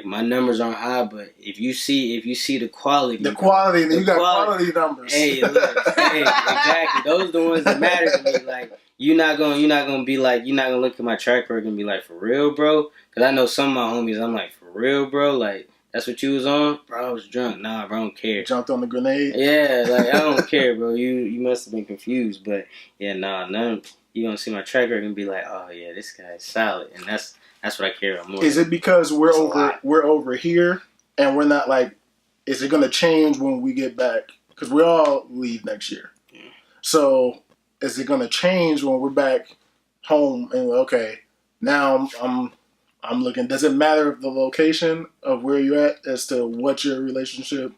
my numbers aren't high, but if you see the quality, you got quality numbers. Hey, look, exactly. Those are the ones that matter to me. Like you're not gonna be like, you're not gonna look at my track record and be like, for real, bro? Because I know some of my homies, I'm like, for real, bro? Like that's what you was on, bro? I was drunk. Nah, bro, I don't care. Jumped on the grenade. Yeah, like I don't care, bro. You must have been confused, but yeah, none. You gonna see my track record and be like, oh yeah, this guy's solid, and that's what I care about more. Is it because we're over here and we're not like? Is it gonna change when we get back? Because we all leave next year. Yeah. So is it gonna change when we're back home and okay, now I'm looking. Does it matter the location of where you're at as to what your relationship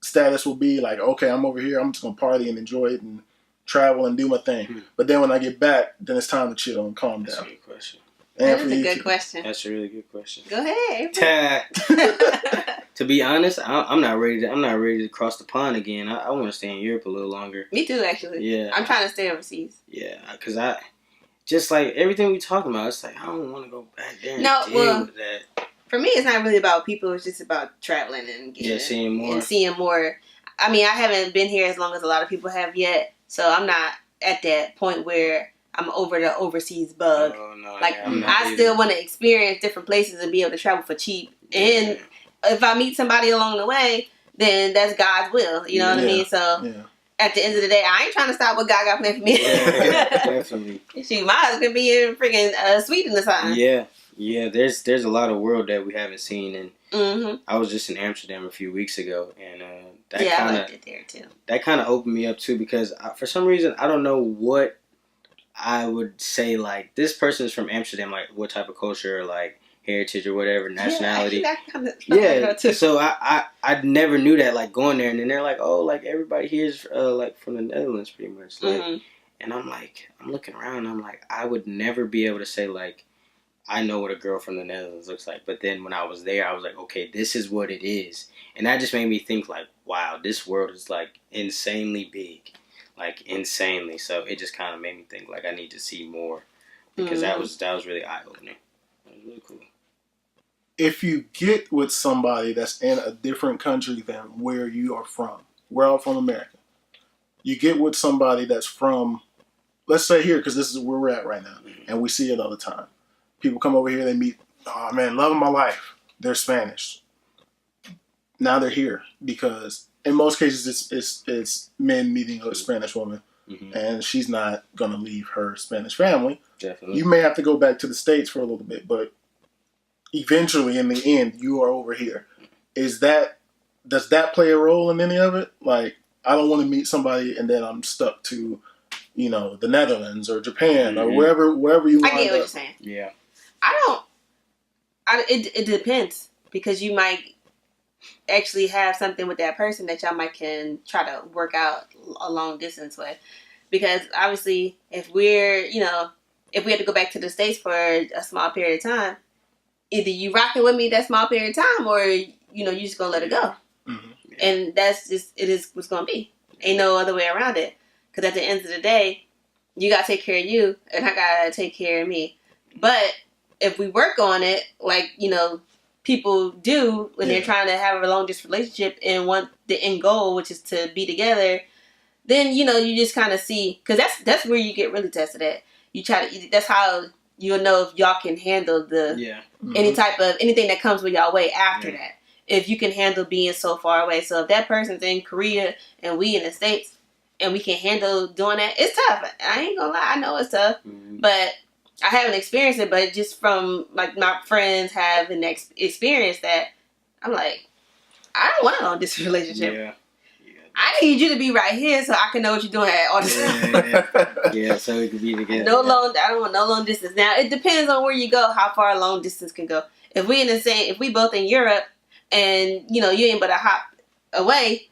status will be? Like, okay, I'm over here. I'm just gonna party and enjoy it and travel and do my thing. Mm-hmm. But then when I get back, then it's time to chill and calm down. That's a good question. That is a good question. That's a really good question. Go ahead. To be honest, I'm not ready to cross the pond again. I want to stay in Europe a little longer. Me too, actually. Yeah. I'm trying to stay overseas. Yeah, because I just like everything we talking about. It's like I don't want to go back there and deal with that. For me, it's not really about people. It's just about traveling and seeing more. And seeing more. I mean, I haven't been here as long as a lot of people have yet, so I'm not at that point where I'm over the overseas bug. Oh, no, Like, yeah, I still want to experience different places and be able to travel for cheap. And if I meet somebody along the way, then that's God's will. You know what I mean? So at the end of the day, I ain't trying to stop what God got planned for me. Yeah, definitely. Shoot, my husband be in freaking Sweden or something. Yeah. There's a lot of world that we haven't seen, and I was just in Amsterdam a few weeks ago, and I liked it there too. That kind of opened me up too, because for some reason I don't know what I would say, like, this person is from Amsterdam, like what type of culture or like heritage or whatever nationality. So I never knew that, like, going there, and then they're like, oh, like everybody here is like from the Netherlands pretty much, like, and I'm like, I'm looking around and I'm like, I would never be able to say like I know what a girl from the Netherlands looks like. But then when I was there, I was like, okay, this is what it is. And that just made me think, like, wow, this world is, like, insanely big. Like, insanely. So it just kind of made me think, like, I need to see more. Because that was really eye-opening. That was really cool. If you get with somebody that's in a different country than where you are from, we're all from America. You get with somebody that's from, let's say here, because this is where we're at right now. And we see it all the time. People come over here, they meet, oh man, love of my life. They're Spanish. Now they're here because in most cases it's men meeting a Spanish woman, and she's not going to leave her Spanish family. Definitely. You may have to go back to the States for a little bit, but eventually in the end you are over here. Does that play a role in any of it? Like, I don't want to meet somebody and then I'm stuck to, the Netherlands or Japan or wherever you want. I get what you're saying. Yeah. It depends, because you might actually have something with that person that y'all can try to work out a long distance with. Because obviously, if we had to go back to the States for a small period of time, either you rocking with me that small period of time, or you just gonna let it go. And that's just, it is what's gonna be. Ain't no other way around it. Because at the end of the day, you gotta take care of you, and I gotta take care of me. But if we work on it, like, people do when they're trying to have a long distance relationship and want the end goal, which is to be together, then, you just kind of see, because that's where you get really tested at. That's how you'll know if y'all can handle anything that comes with y'all way after that. If you can handle being so far away. So if that person's in Korea and we in the States and we can handle doing that, it's tough. I ain't gonna lie, I know it's tough, but I haven't experienced it, but just from, like, my friends having experienced that, I'm like, I don't want a long distance relationship. Yeah. I need you to be right here so I can know what you're doing at all the time. Yeah, so we could be together. I don't want no long distance. Now, it depends on where you go, how far a long distance can go. If we both in Europe and, you ain't but a hop away,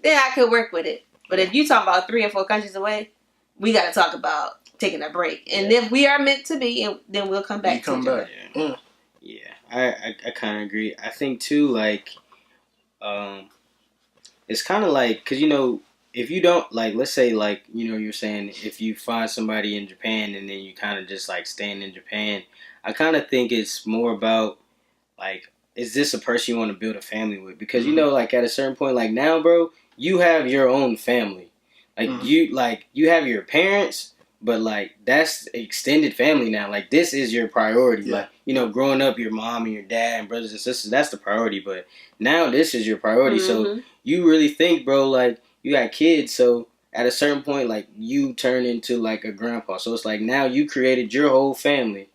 then I could work with it. But if you talk about 3 or 4 countries away, we got to talk about taking a break. And if we are meant to be, then we'll come back to each other. Yeah, I kind of agree. I think too, like, it's kind of like, because, if you don't, like, let's say, like, you're saying if you find somebody in Japan and then you kind of just, like, staying in Japan, I kind of think it's more about, like, is this a person you want to build a family with? Because, like, at a certain point, like, now, bro, you have your own family. Like, you have your parents, but, like, that's extended family now. Like, this is your priority. Yeah. Like, growing up, your mom and your dad and brothers and sisters, that's the priority. But now this is your priority. So you really think, bro, like, you got kids. So at a certain point, like, you turn into, like, a grandpa. So it's like, now you created your whole family.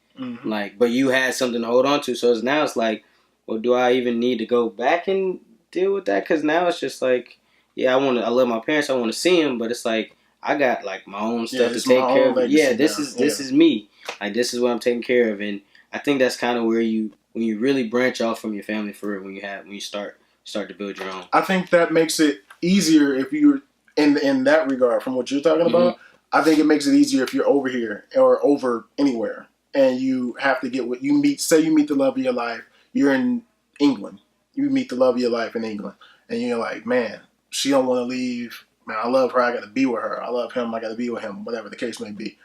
Like, but you had something to hold on to. So it's like, well, do I even need to go back and deal with that? Because now it's just like, I love my parents. I want to see them. But it's like, I got, like, my own stuff to take care of. Yeah, this is me. Like, this is what I'm taking care of. And I think that's kind of where when you really branch off from your family for real, when you start to build your own. I think that makes it easier if you're in that regard from what you're talking about. I think it makes it easier if you're over here or over anywhere and you have to get what you meet. Say you meet the love of your life. You're in England. You meet the love of your life in England. And you're like, man, she don't want to leave. Man, I love her. I got to be with her. I love him. I got to be with him. Whatever the case may be.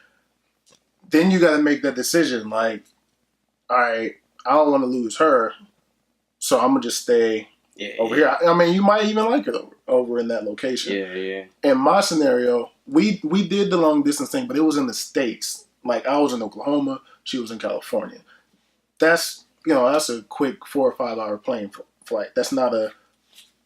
Then you got to make that decision. Like, all right, I don't want to lose her. So I'm going to just stay over here. I mean, you might even like it over in that location. Yeah. In my scenario, we did the long distance thing, but it was in the States. Like, I was in Oklahoma, she was in California. That's a quick 4 or 5 hour plane flight. That's not a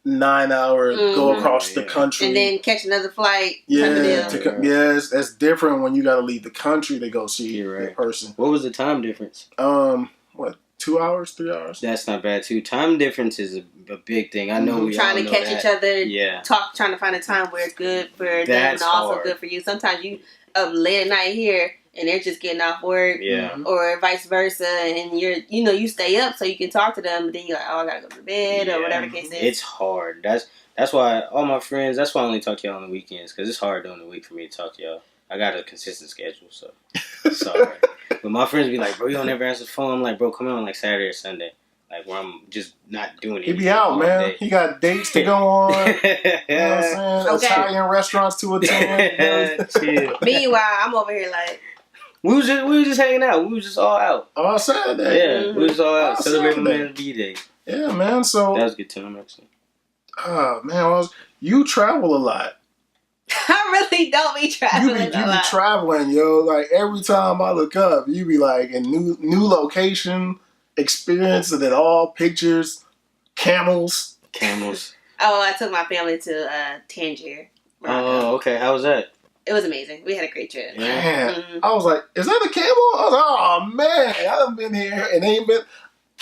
9 hour go across the country and then catch another flight. That's different when you got to leave the country to go see the person. What was the time difference? 2 hours, 3 hours. That's not bad too. Time difference is a big thing. I know we trying all to know catch that. each other. Yeah, trying to find a time where it's good for them and also hard. good for you. Sometimes you up late at night here and they're just getting off work. Yeah, or vice versa, and you stay up so you can talk to them, but then you're like, oh, I gotta go to bed or whatever the case is. It's hard. That's why all my friends. That's why I only talk to y'all on the weekends, because it's hard during the week for me to talk to y'all. I got a consistent schedule, so sorry. But my friends be like, bro, you don't ever answer the phone. I'm like, bro, come on, like Saturday or Sunday, like where I'm just not doing it. He be out, man. Day. He got dates to go on. You know what I'm saying? Okay. Italian restaurants to attend. Meanwhile, I'm over here like. We was just hanging out. We was just all out. All Saturday. Yeah, we was all out celebrating my man's B-Day. Yeah, man. So that was a good time, actually. Oh man, you travel a lot. I really don't be traveling. You be traveling, yo. Like every time I look up, you be like in new location, experience it all, pictures, camels. Oh, I took my family to Tangier. Oh, okay. How was that? It was amazing. We had a great trip. Man, I was like, is that a camel? I was like, oh man, I haven't been here and ain't been.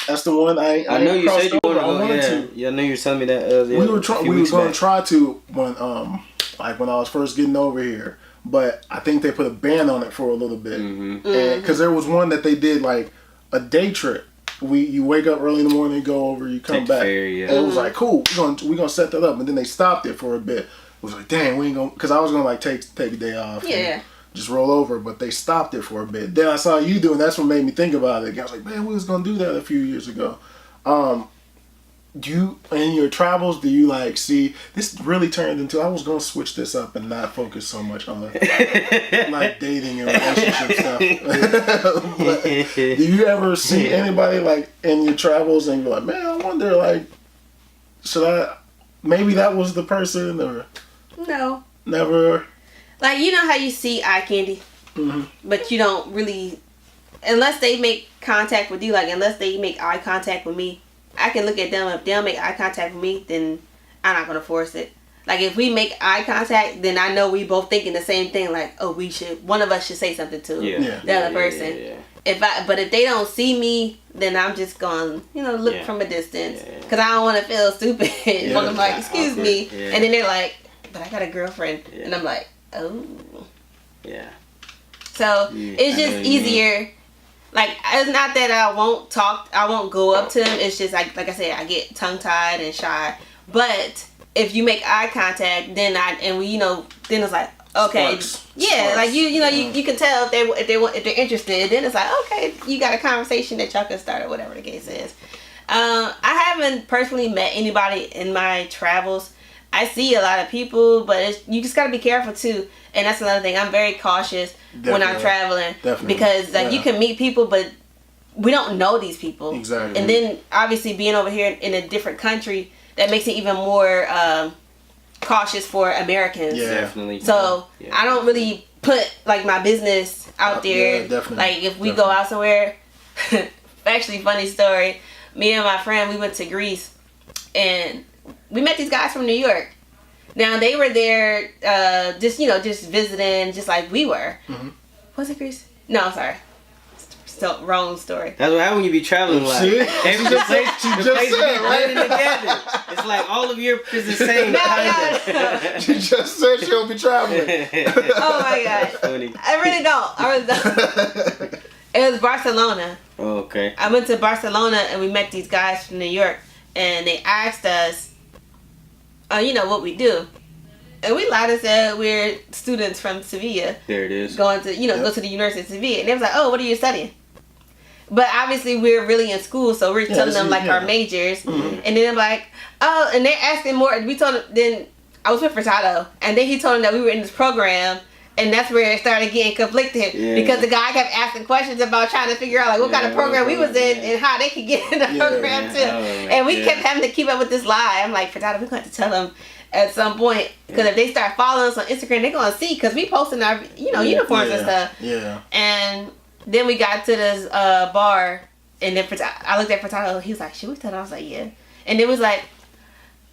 That's the one I know you said you wanted to. Yeah, I know you were telling me that earlier. We were going to try to when I was first getting over here, but I think they put a ban on it for a little bit, because there was one that they did like a day trip. You wake up early in the morning, go over, you come back. And it was like, cool, we're gonna set that up, and then they stopped it for a bit. It was like, dang, we ain't gonna, because I was gonna like take a day off. Yeah. Just roll over, but they stopped it for a bit. Then I saw you doing. That's what made me think about it. I was like, man, we was gonna do that a few years ago. Do you, in your travels, do you like see this really turned into? I was gonna switch this up and not focus so much on like dating and relationship stuff. But do you ever see anybody like in your travels and you're like, man, I wonder, like, should I? Maybe that was the person, or no, never. Like, you know how you see eye candy, but you don't really, unless they make contact with you, like unless they make eye contact with me, I can look at them. If they don't make eye contact with me, then I'm not going to force it. Like, if we make eye contact, then I know we both thinking the same thing, like, oh, one of us should say something to the other person. Yeah. But if they don't see me, then I'm just going, look from a distance. Because I don't want to feel stupid. When I'm like, excuse me. Yeah. And then they're like, but I got a girlfriend. Yeah. And I'm like, oh. Yeah. So it's just easier. Like, it's not that I won't go up to them. It's just like I said, I get tongue tied and shy. But if you make eye contact, then then it's like, okay, Sparks. Like you can tell if they're interested. Then it's like, okay, you got a conversation that y'all can start or whatever the case is. I haven't personally met anybody in my travels. I see a lot of people, but you just gotta be careful too. And that's another thing. I'm very cautious when I'm traveling. Definitely. Because you can meet people, but we don't know these people. Exactly. And then obviously being over here in a different country, that makes it even more cautious for Americans. Yeah, definitely. So I don't really put like my business out there. Yeah, definitely. Like if we go out somewhere, actually funny story. Me and my friend, we went to Greece, and we met these guys from New York. Now they were there, just visiting, just like we were. Mm-hmm. Was it Greece? No, I'm sorry. So wrong story. That's what happens when you be traveling a lot. Every place be blending together. It's like all of Europe is the same. No. She just said she don't be traveling. Oh my god. Funny. I really don't. It was Barcelona. Oh, okay. I went to Barcelona and we met these guys from New York, and they asked us, what we do. And we lied and said we're students from Sevilla. There it is. Going to, go to the University of Sevilla. And they was like, oh, what are you studying? But obviously we're really in school, so we're telling them like our majors. Mm-hmm. And then they're like, oh, and they're asking more. We told them, then I was with Furtado, and then he told them that we were in this program, And that's where it started getting conflicted because the guy kept asking questions about trying to figure out like what kind of program we was in and how they could get in the program too. And we kept having to keep up with this lie. I'm like, Ferdinand, we're going to have to tell them at some point because if they start following us on Instagram, they're going to see because we posting our uniforms and stuff. Yeah. And then we got to this bar and then I looked at Ferdinand. He was like, should we tell them? I was like, yeah. And it was like,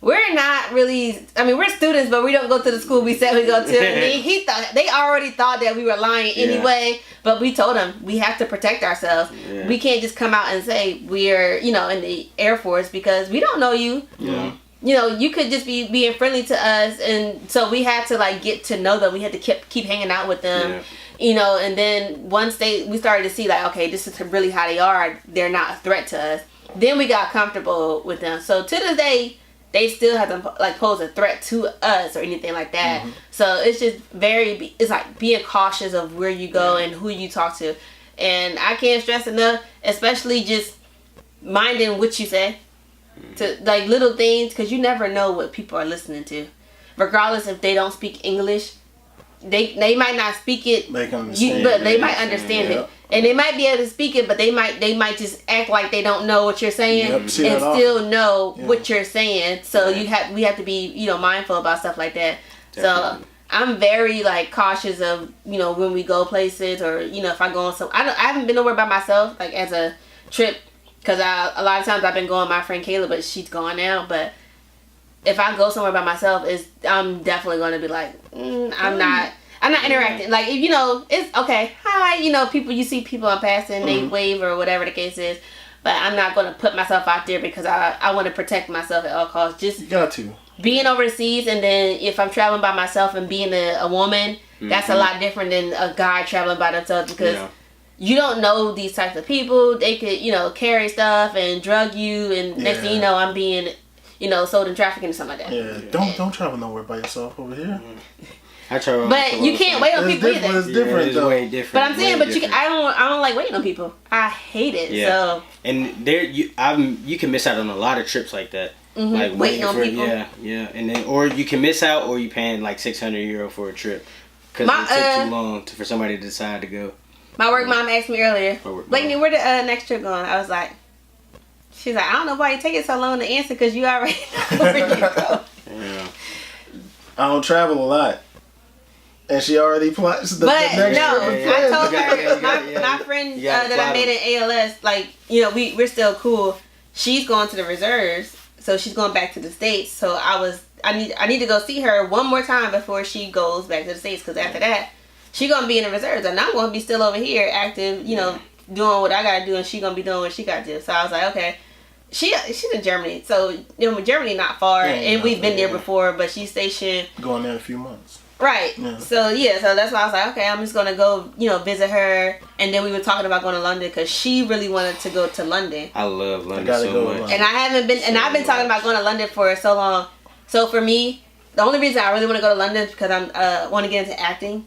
we're not really, I mean, we're students, but we don't go to the school we said we go to. And he thought, they already thought that we were lying anyway, but we told him we have to protect ourselves. Yeah. We can't just come out and say we're, in the Air Force because we don't know you. Yeah. You could just be being friendly to us. And so we had to like get to know them. We had to keep hanging out with them. Yeah. And then once we started to see like, okay, this is really how they are. They're not a threat to us. Then we got comfortable with them. So to this day, they still haven't like pose a threat to us or anything like that. Mm-hmm. So it's just it's like being cautious of where you go and who you talk to. And I can't stress enough, especially just minding what you say to like little things, because you never know what people are listening to. Regardless if they don't speak English, they might not speak it, they can understand but they might understand it. And they might be able to speak it, but they might just act like they don't know what you're saying and still know what you're saying. So we have to be mindful about stuff like that. Definitely. So I'm very like cautious of when we go places or if I go on I haven't been nowhere by myself like as a trip because a lot of times I've been going with my friend Kayla, but she's gone now. But if I go somewhere by myself, I'm definitely going to be like I'm not interacting. Like, if it's okay. Hi, people, you see people I'm passing, they wave or whatever the case is. But I'm not going to put myself out there because I want to protect myself at all costs. Just you got to. Being overseas, and then if I'm traveling by myself and being a woman, that's a lot different than a guy traveling by themselves because you don't know these types of people. They could, carry stuff and drug you, and next thing you know, I'm being, sold in trafficking or something like that. Yeah, don't travel nowhere by yourself over here. I travel, but you can't wait on people either. It's different though. Way different. But I'm saying, I don't like waiting on people. I hate it. Yeah. So. And you can miss out on a lot of trips like that. Mm-hmm. Like waiting on people. Yeah, and then or you can miss out, or you paying like €600 for a trip because it took too long for somebody to decide to go. My work mom asked me earlier, Blakeney, where the next trip going? I was like, she's like, I don't know why you taking so long to answer because you already know where you go. Yeah. I don't travel a lot. And she already plots the next trip. I told her, my friend that I made in ALS, like, we're still cool. She's going to the reserves, so she's going back to the States. So I need to go see her one more time before she goes back to the States, because after that, she's going to be in the reserves, and I'm going to be still over here active, doing what I got to do, and she's going to be doing what she got to do. So I was like, okay. She's in Germany, so Germany not far, and we've been there before, but she's stationed. Going there in a few months. Right. Yeah. So that's why I was like, okay, I'm just gonna go, visit her. And then we were talking about going to London because she really wanted to go to London. I love London so much. And I haven't been, and I've been talking about going to London for so long. So for me, the only reason I really want to go to London is because I want to get into acting.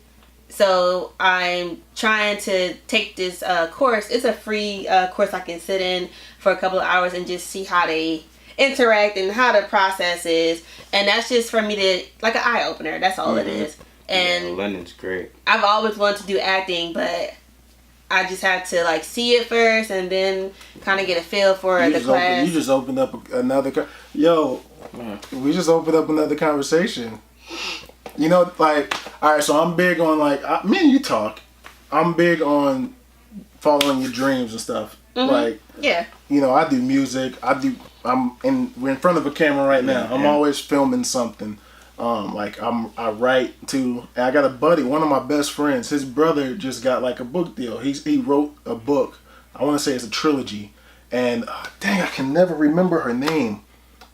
So I'm trying to take this course. It's a free course I can sit in for a couple of hours and just see how they interact and how the process is, and that's just for me to like an eye opener. That's all it is. And London's great. I've always wanted to do acting, but I just had to like see it first and then kind of get a feel for the class. You just opened up another. We just opened up another conversation. Like, all right. So I'm big on like me and you talk. I'm big on following your dreams and stuff. Like, I do music. We're in front of a camera right now. I'm always filming something. I write too. And I got a buddy, one of my best friends. His brother just got like a book deal. He wrote a book. I want to say it's a trilogy. And dang, I can never remember her name.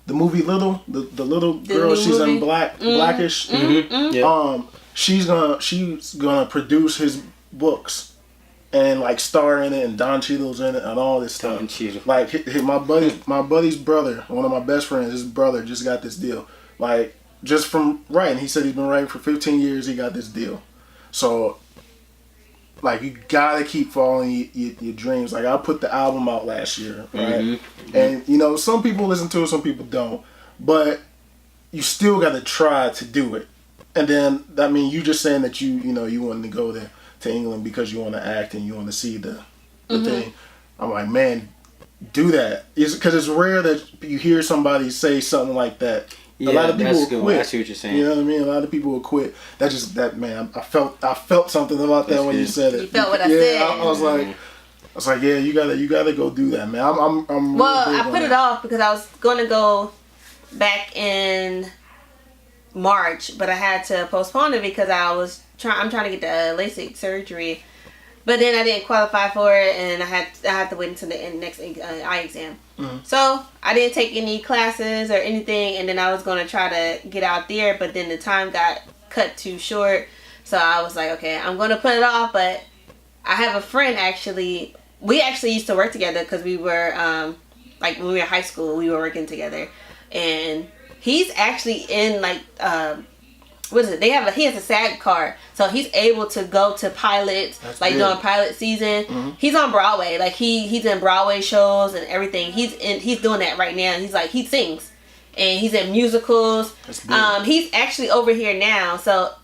The movie Little, the little girl. She's in Blackish. She's gonna produce his books. And like star in it, and Don Cheadle's in it, and all this stuff. Like my buddy's brother, one of my best friends, his brother just got this deal. Like just from writing, he said he's been writing for 15 years. He got this deal. So like you gotta keep following your dreams. Like I put the album out last year, right? And some people listen to it, some people don't, but you still gotta try to do it. And then, I mean, you just saying that you wanted to go there to England because you want to act and you want to see the thing. I'm like, man, do that. Because it's rare that you hear somebody say something like that. Yeah, a lot of people that's will good. quit. I see what you're saying. You know what I mean? A lot of people will quit. Man, I felt something about that when you said it. You felt what I said. I was like, yeah, you gotta go do that, man. I'm well, really I put it off because I was going to go back in March, but I had to postpone it because I'm trying to get the LASIK surgery, but then I didn't qualify for it, and I had to wait until the next eye exam. So I didn't take any classes or anything, and then I was going to try to get out there, but then the time got cut too short, so I was like, okay, I'm going to put it off. But I have a friend actually. We actually used to work together because we were like when we were in high school, we were working together, and he's actually in like what is it? He has a SAG card, so he's able to go to pilots. That's like big. During pilot season. He's on Broadway, like he's in Broadway shows and everything. He's doing that right now. He sings, and he's in musicals. He's actually over here now,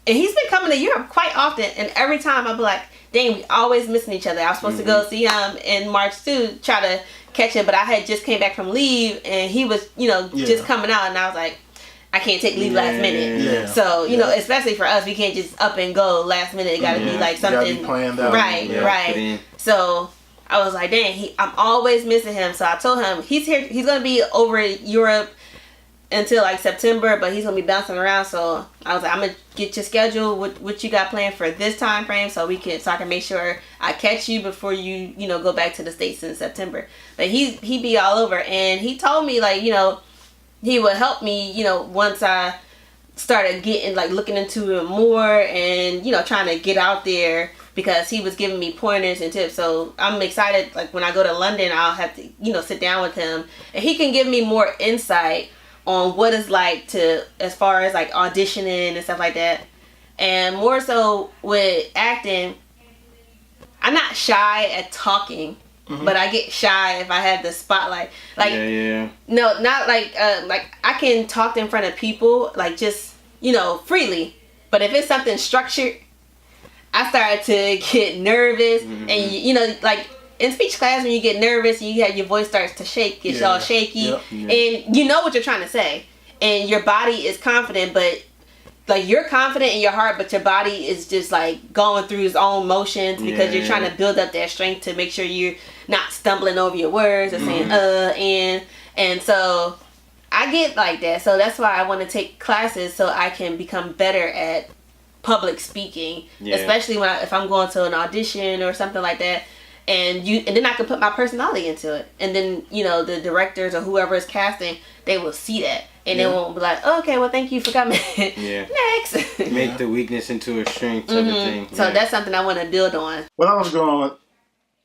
and he's been coming to Europe quite often. And every time I be like, dang, we always missing each other. I was supposed to go see him in March too, try to catch him, but I had just came back from leave, and he was just coming out, and I was like, I can't take leave last minute. Yeah. So, especially for us, we can't just up and go last minute. It got to be like something. Be planned out. Right. So, I was like, dang, I'm always missing him. So, I told him, he's here. He's going to be over in Europe until like September, but he's going to be bouncing around. So, I was like, I'm going to get your schedule, what you got planned for this time frame so I can make sure I catch you before you, go back to the States in September. But he be all over. And he told me, like, he would help me, once I started getting, like, looking into it more and, trying to get out there, because he was giving me pointers and tips. So I'm excited, like, when I go to London, I'll have to, sit down with him, and he can give me more insight on what it's like as far as, like, auditioning and stuff like that. And more so with acting, I'm not shy at talking. But I get shy if I have the spotlight. Like, no, not like I can talk in front of people, like, just, freely. But if it's something structured, I start to get nervous. And, like, in speech class, when you get nervous, your voice starts to shake, gets all shaky. And you know what you're trying to say. And your body is confident, but, like, you're confident in your heart, but your body is just, like, going through its own motions because you're trying to build up that strength to make sure you're not stumbling over your words or saying and so I get like that. So that's why I want to take classes so I can become better at public speaking, especially if I'm going to an audition or something like that. And then I can put my personality into it, and then the directors or whoever is casting, they will see that. And they won't be like, oh, okay, well, thank you for coming. Next. Make the weakness into a strength type of thing. So that's something I want to build on. What I was going to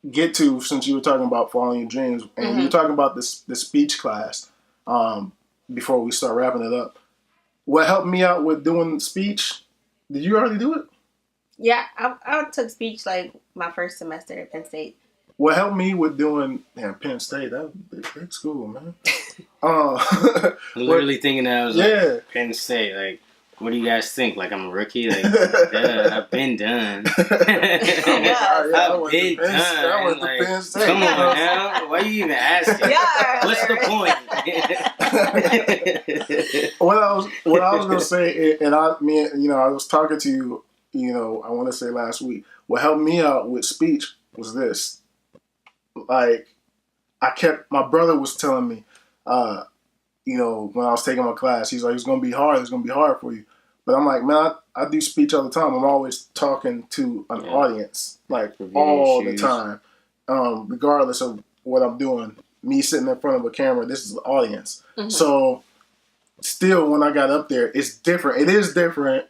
get to, since you were talking about following your dreams, and you were talking about the speech class, before we start wrapping it up, what helped me out with doing speech, did you already do it? Yeah, I took speech like my first semester at Penn State. What helped me with doing Penn State, that was a big school, man. Literally thinking that I was like, Penn State, like, what do you guys think? Like, I'm a rookie? Like, I've been done. I've been done. Like, come on now. Why are you even asking? What's the point? What I was going to say, and I was talking to you, I want to say last week, what helped me out with speech was this. Like, my brother was telling me, when I was taking my class, he's like, it's going to be hard for you. But I'm like, man, I do speech all the time. I'm always talking to an audience, like, all the time, regardless of what I'm doing. Me sitting in front of a camera, this is the audience. So, still, when I got up there, it's different. It is different.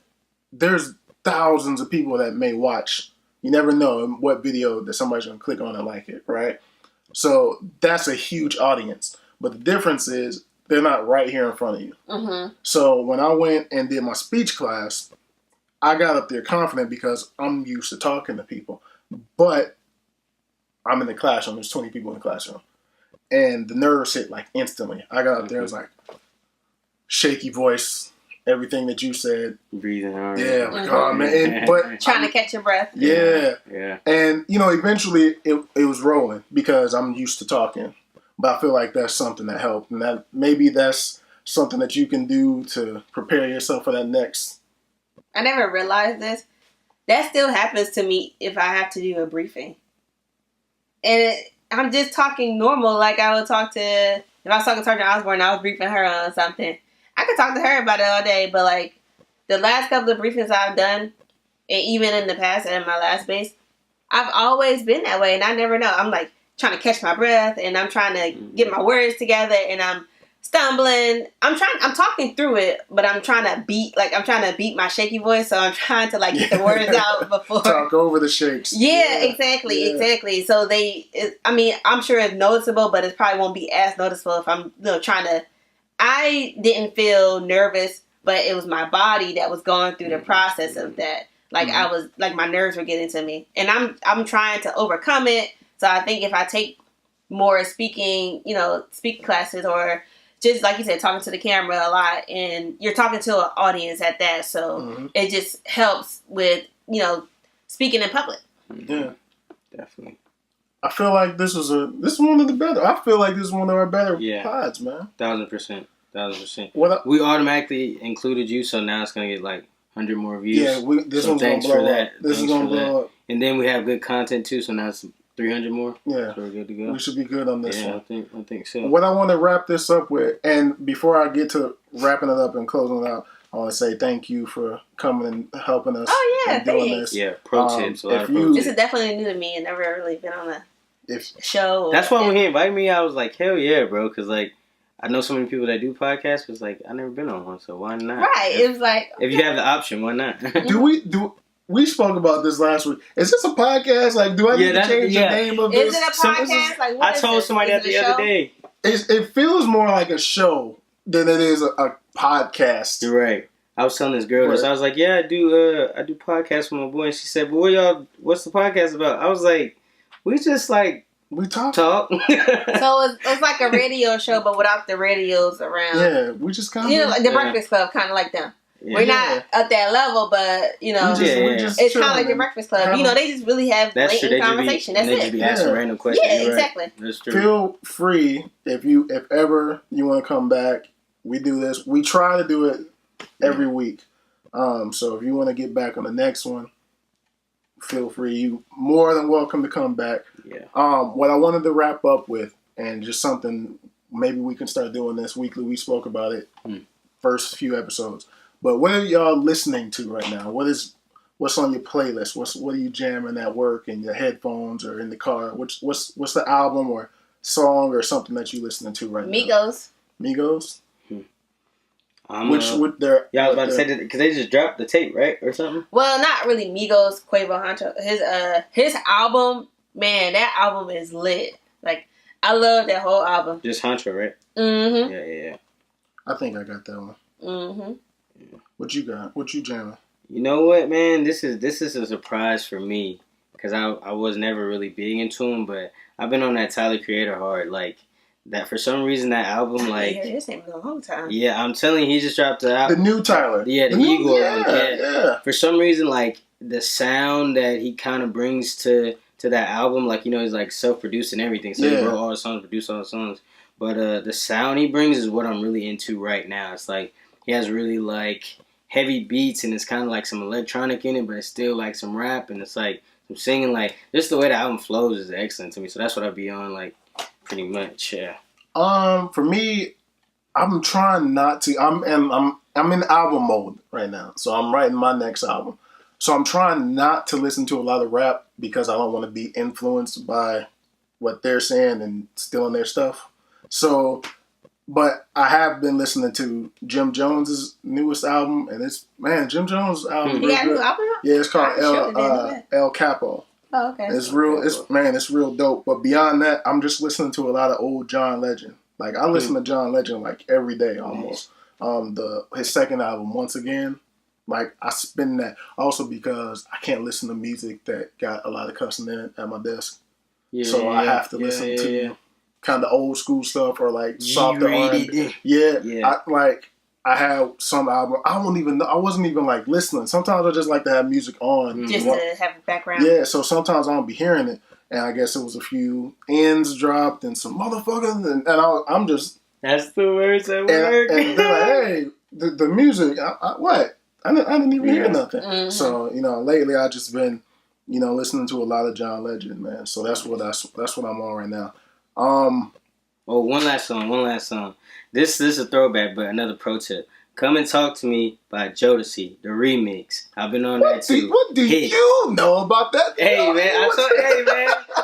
There's thousands of people that may watch. You never know what video that somebody's going to click on and like it, right? So, that's a huge audience. But the difference is, they're not right here in front of you. So when I went and did my speech class, I got up there confident because I'm used to talking to people. But I'm in the classroom. There's 20 people in the classroom. And the nerves hit like instantly. I got up there, it was like shaky voice. everything that you said. Breathing hard. Yeah, like, oh man. But trying to catch your breath. Yeah. And eventually it was rolling because I'm used to talking. But I feel like that's something that helped, and that maybe that's something that you can do to prepare yourself for that next. I never realized this. That still happens to me if I have to do a briefing. And I'm just talking normal. Like I would talk to, if I was talking to Sergeant Osborne and I was briefing her on something, I could talk to her about it all day. But like the last couple of briefings I've done, and even in the past at my last base, I've always been that way. And I never know. I'm like trying to catch my breath and I'm trying to get my words together and I'm stumbling. I'm talking through it, but I'm trying to beat my shaky voice. So I'm trying to like get the words out before. Talk over the shakes. Yeah, exactly. So I'm sure it's noticeable, but it probably won't be as noticeable if I'm trying to. I didn't feel nervous, but it was my body that was going through the process of that. Like I was, like my nerves were getting to me, and I'm trying to overcome it. So I think if I take more speaking classes, or just like you said, talking to the camera a lot, and you're talking to an audience at that, so it just helps with speaking in public. Yeah, definitely. I feel like this is one of the better. I feel like this is one of our better pods, man. 1,000%. We automatically included you, so now it's gonna get like 100 more views. Yeah, this one's gonna blow up. This is gonna blow up. And then we have good content too, so now it's 300 more. Yeah, so we're good to go. We should be good on this one. I think so. What I want to wrap this up with, and before I get to wrapping it up and closing it out, I want to say thank you for coming and helping us. Oh yeah, and doing this. Yeah, pro tips. A lot of pro tips. This is definitely new to me and never really been on a show. That's why when he invited me, I was like, hell yeah, bro, because like I know so many people that do podcasts. Because like I never been on one, so why not? Right, it was like if you have the option, why not? We spoke about this last week. Is this a podcast? Like, do I need to change the name of this? Is it a podcast? I told somebody that the other day. It feels more like a show than it is a podcast. You're right. I was telling this girl this. I was like, yeah, I do podcasts with my boy. And she said, but what's the podcast about? I was like, we just like, we talk. So it's like a radio show, but without the radios around. Yeah, we just kind of... like the Breakfast Club, kind of like them. Yeah. We're not at that level, but it's kind of like the Breakfast Club. They just really have blatant conversation. That's it. They just be asking random questions. Yeah, exactly. Right. That's true. Feel free if ever you want to come back. We do this. We try to do it every week. So if you want to get back on the next one, feel free. You more than welcome to come back. Yeah. What I wanted to wrap up with, and just something maybe we can start doing this weekly. We spoke about it first few episodes. But what are y'all listening to right now? What's on your playlist? What are you jamming at work, in your headphones, or in the car? What's the album or song or something that you listening to right now? Migos. I was about to say that because they just dropped the tape, right, or something. Well, not really Migos, Quavo, Huncho. His album, man, that album is lit. Like I love that whole album. Just Huncho, right? Mm-hmm. Yeah. I think I got that one. Mm-hmm. What you got? What you jamming? You know what, man? This is a surprise for me because I was never really big into him, but I've been on that Tyler Creator hard, like that. For some reason, that album, like, I heard his name for a long time. Yeah, I'm telling you, he just dropped the album. The new Tyler. Yeah, the Igor. Yeah. For some reason, like the sound that he kind of brings to that album, like he's like self-produced and everything, so he wrote all the songs, produced all the songs. But the sound he brings is what I'm really into right now. It's like he has really like heavy beats and it's kind of like some electronic in it, but it's still like some rap and it's like some singing. Like just the way the album flows is excellent to me. So that's what I'll be on, like pretty much. Yeah. For me, I'm trying not to. I'm in album mode right now, so I'm writing my next album. So I'm trying not to listen to a lot of rap because I don't want to be influenced by what they're saying and stealing their stuff. So, but I have been listening to Jim Jones's newest album, and Jim Jones' album. He got a new album? Yeah, it's called El Capo. Oh, okay. It's real dope. But beyond that, I'm just listening to a lot of old John Legend. Like I listen to John Legend like every day almost. His second album, Once Again. Like I spin that also because I can't listen to music that got a lot of cussing in it at my desk. Yeah, so I have to listen to kind of old school stuff or like softer R&B. Yeah. I I had some album. I wasn't even like listening. Sometimes I just like to have music on. Just to have a background. Yeah, so sometimes I don't be hearing it. And I guess it was a few ends dropped and some motherfuckers. And I'm just... That's the words at work. And they're like, hey, the music, what? I didn't even hear nothing. Mm-hmm. So, lately I just been, listening to a lot of John Legend, man. So that's what I'm on right now. Oh, one last song. This is a throwback, but another pro tip. Come and Talk to Me by Jodeci, the remix. I've been on that too. What do you know about that? Hey man,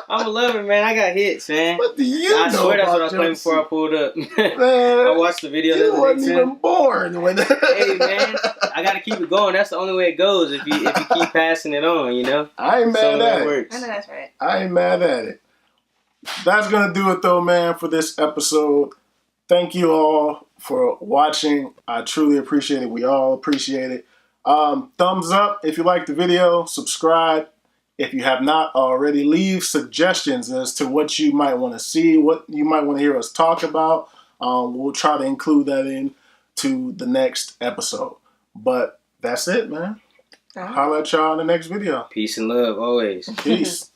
I'm a lover, man. I got hits, man. What do you know? I swear that's what I was playing before I pulled up. Man, I watched the video. You wasn't even born when. Hey man, I gotta keep it going. That's the only way it goes if you keep passing it on, I ain't mad at it. Works. I know that's right. I ain't mad at it. That's gonna do it though, man, for this episode. Thank you all for watching. I truly appreciate it. We all appreciate it. Thumbs up if you like the video. Subscribe if you have not already. Leave suggestions as to what you might want to see, what you might want to hear us talk about. We'll try to include that into the next episode. But that's it, man. Holla at y'all in the next video. Peace and love always. Peace.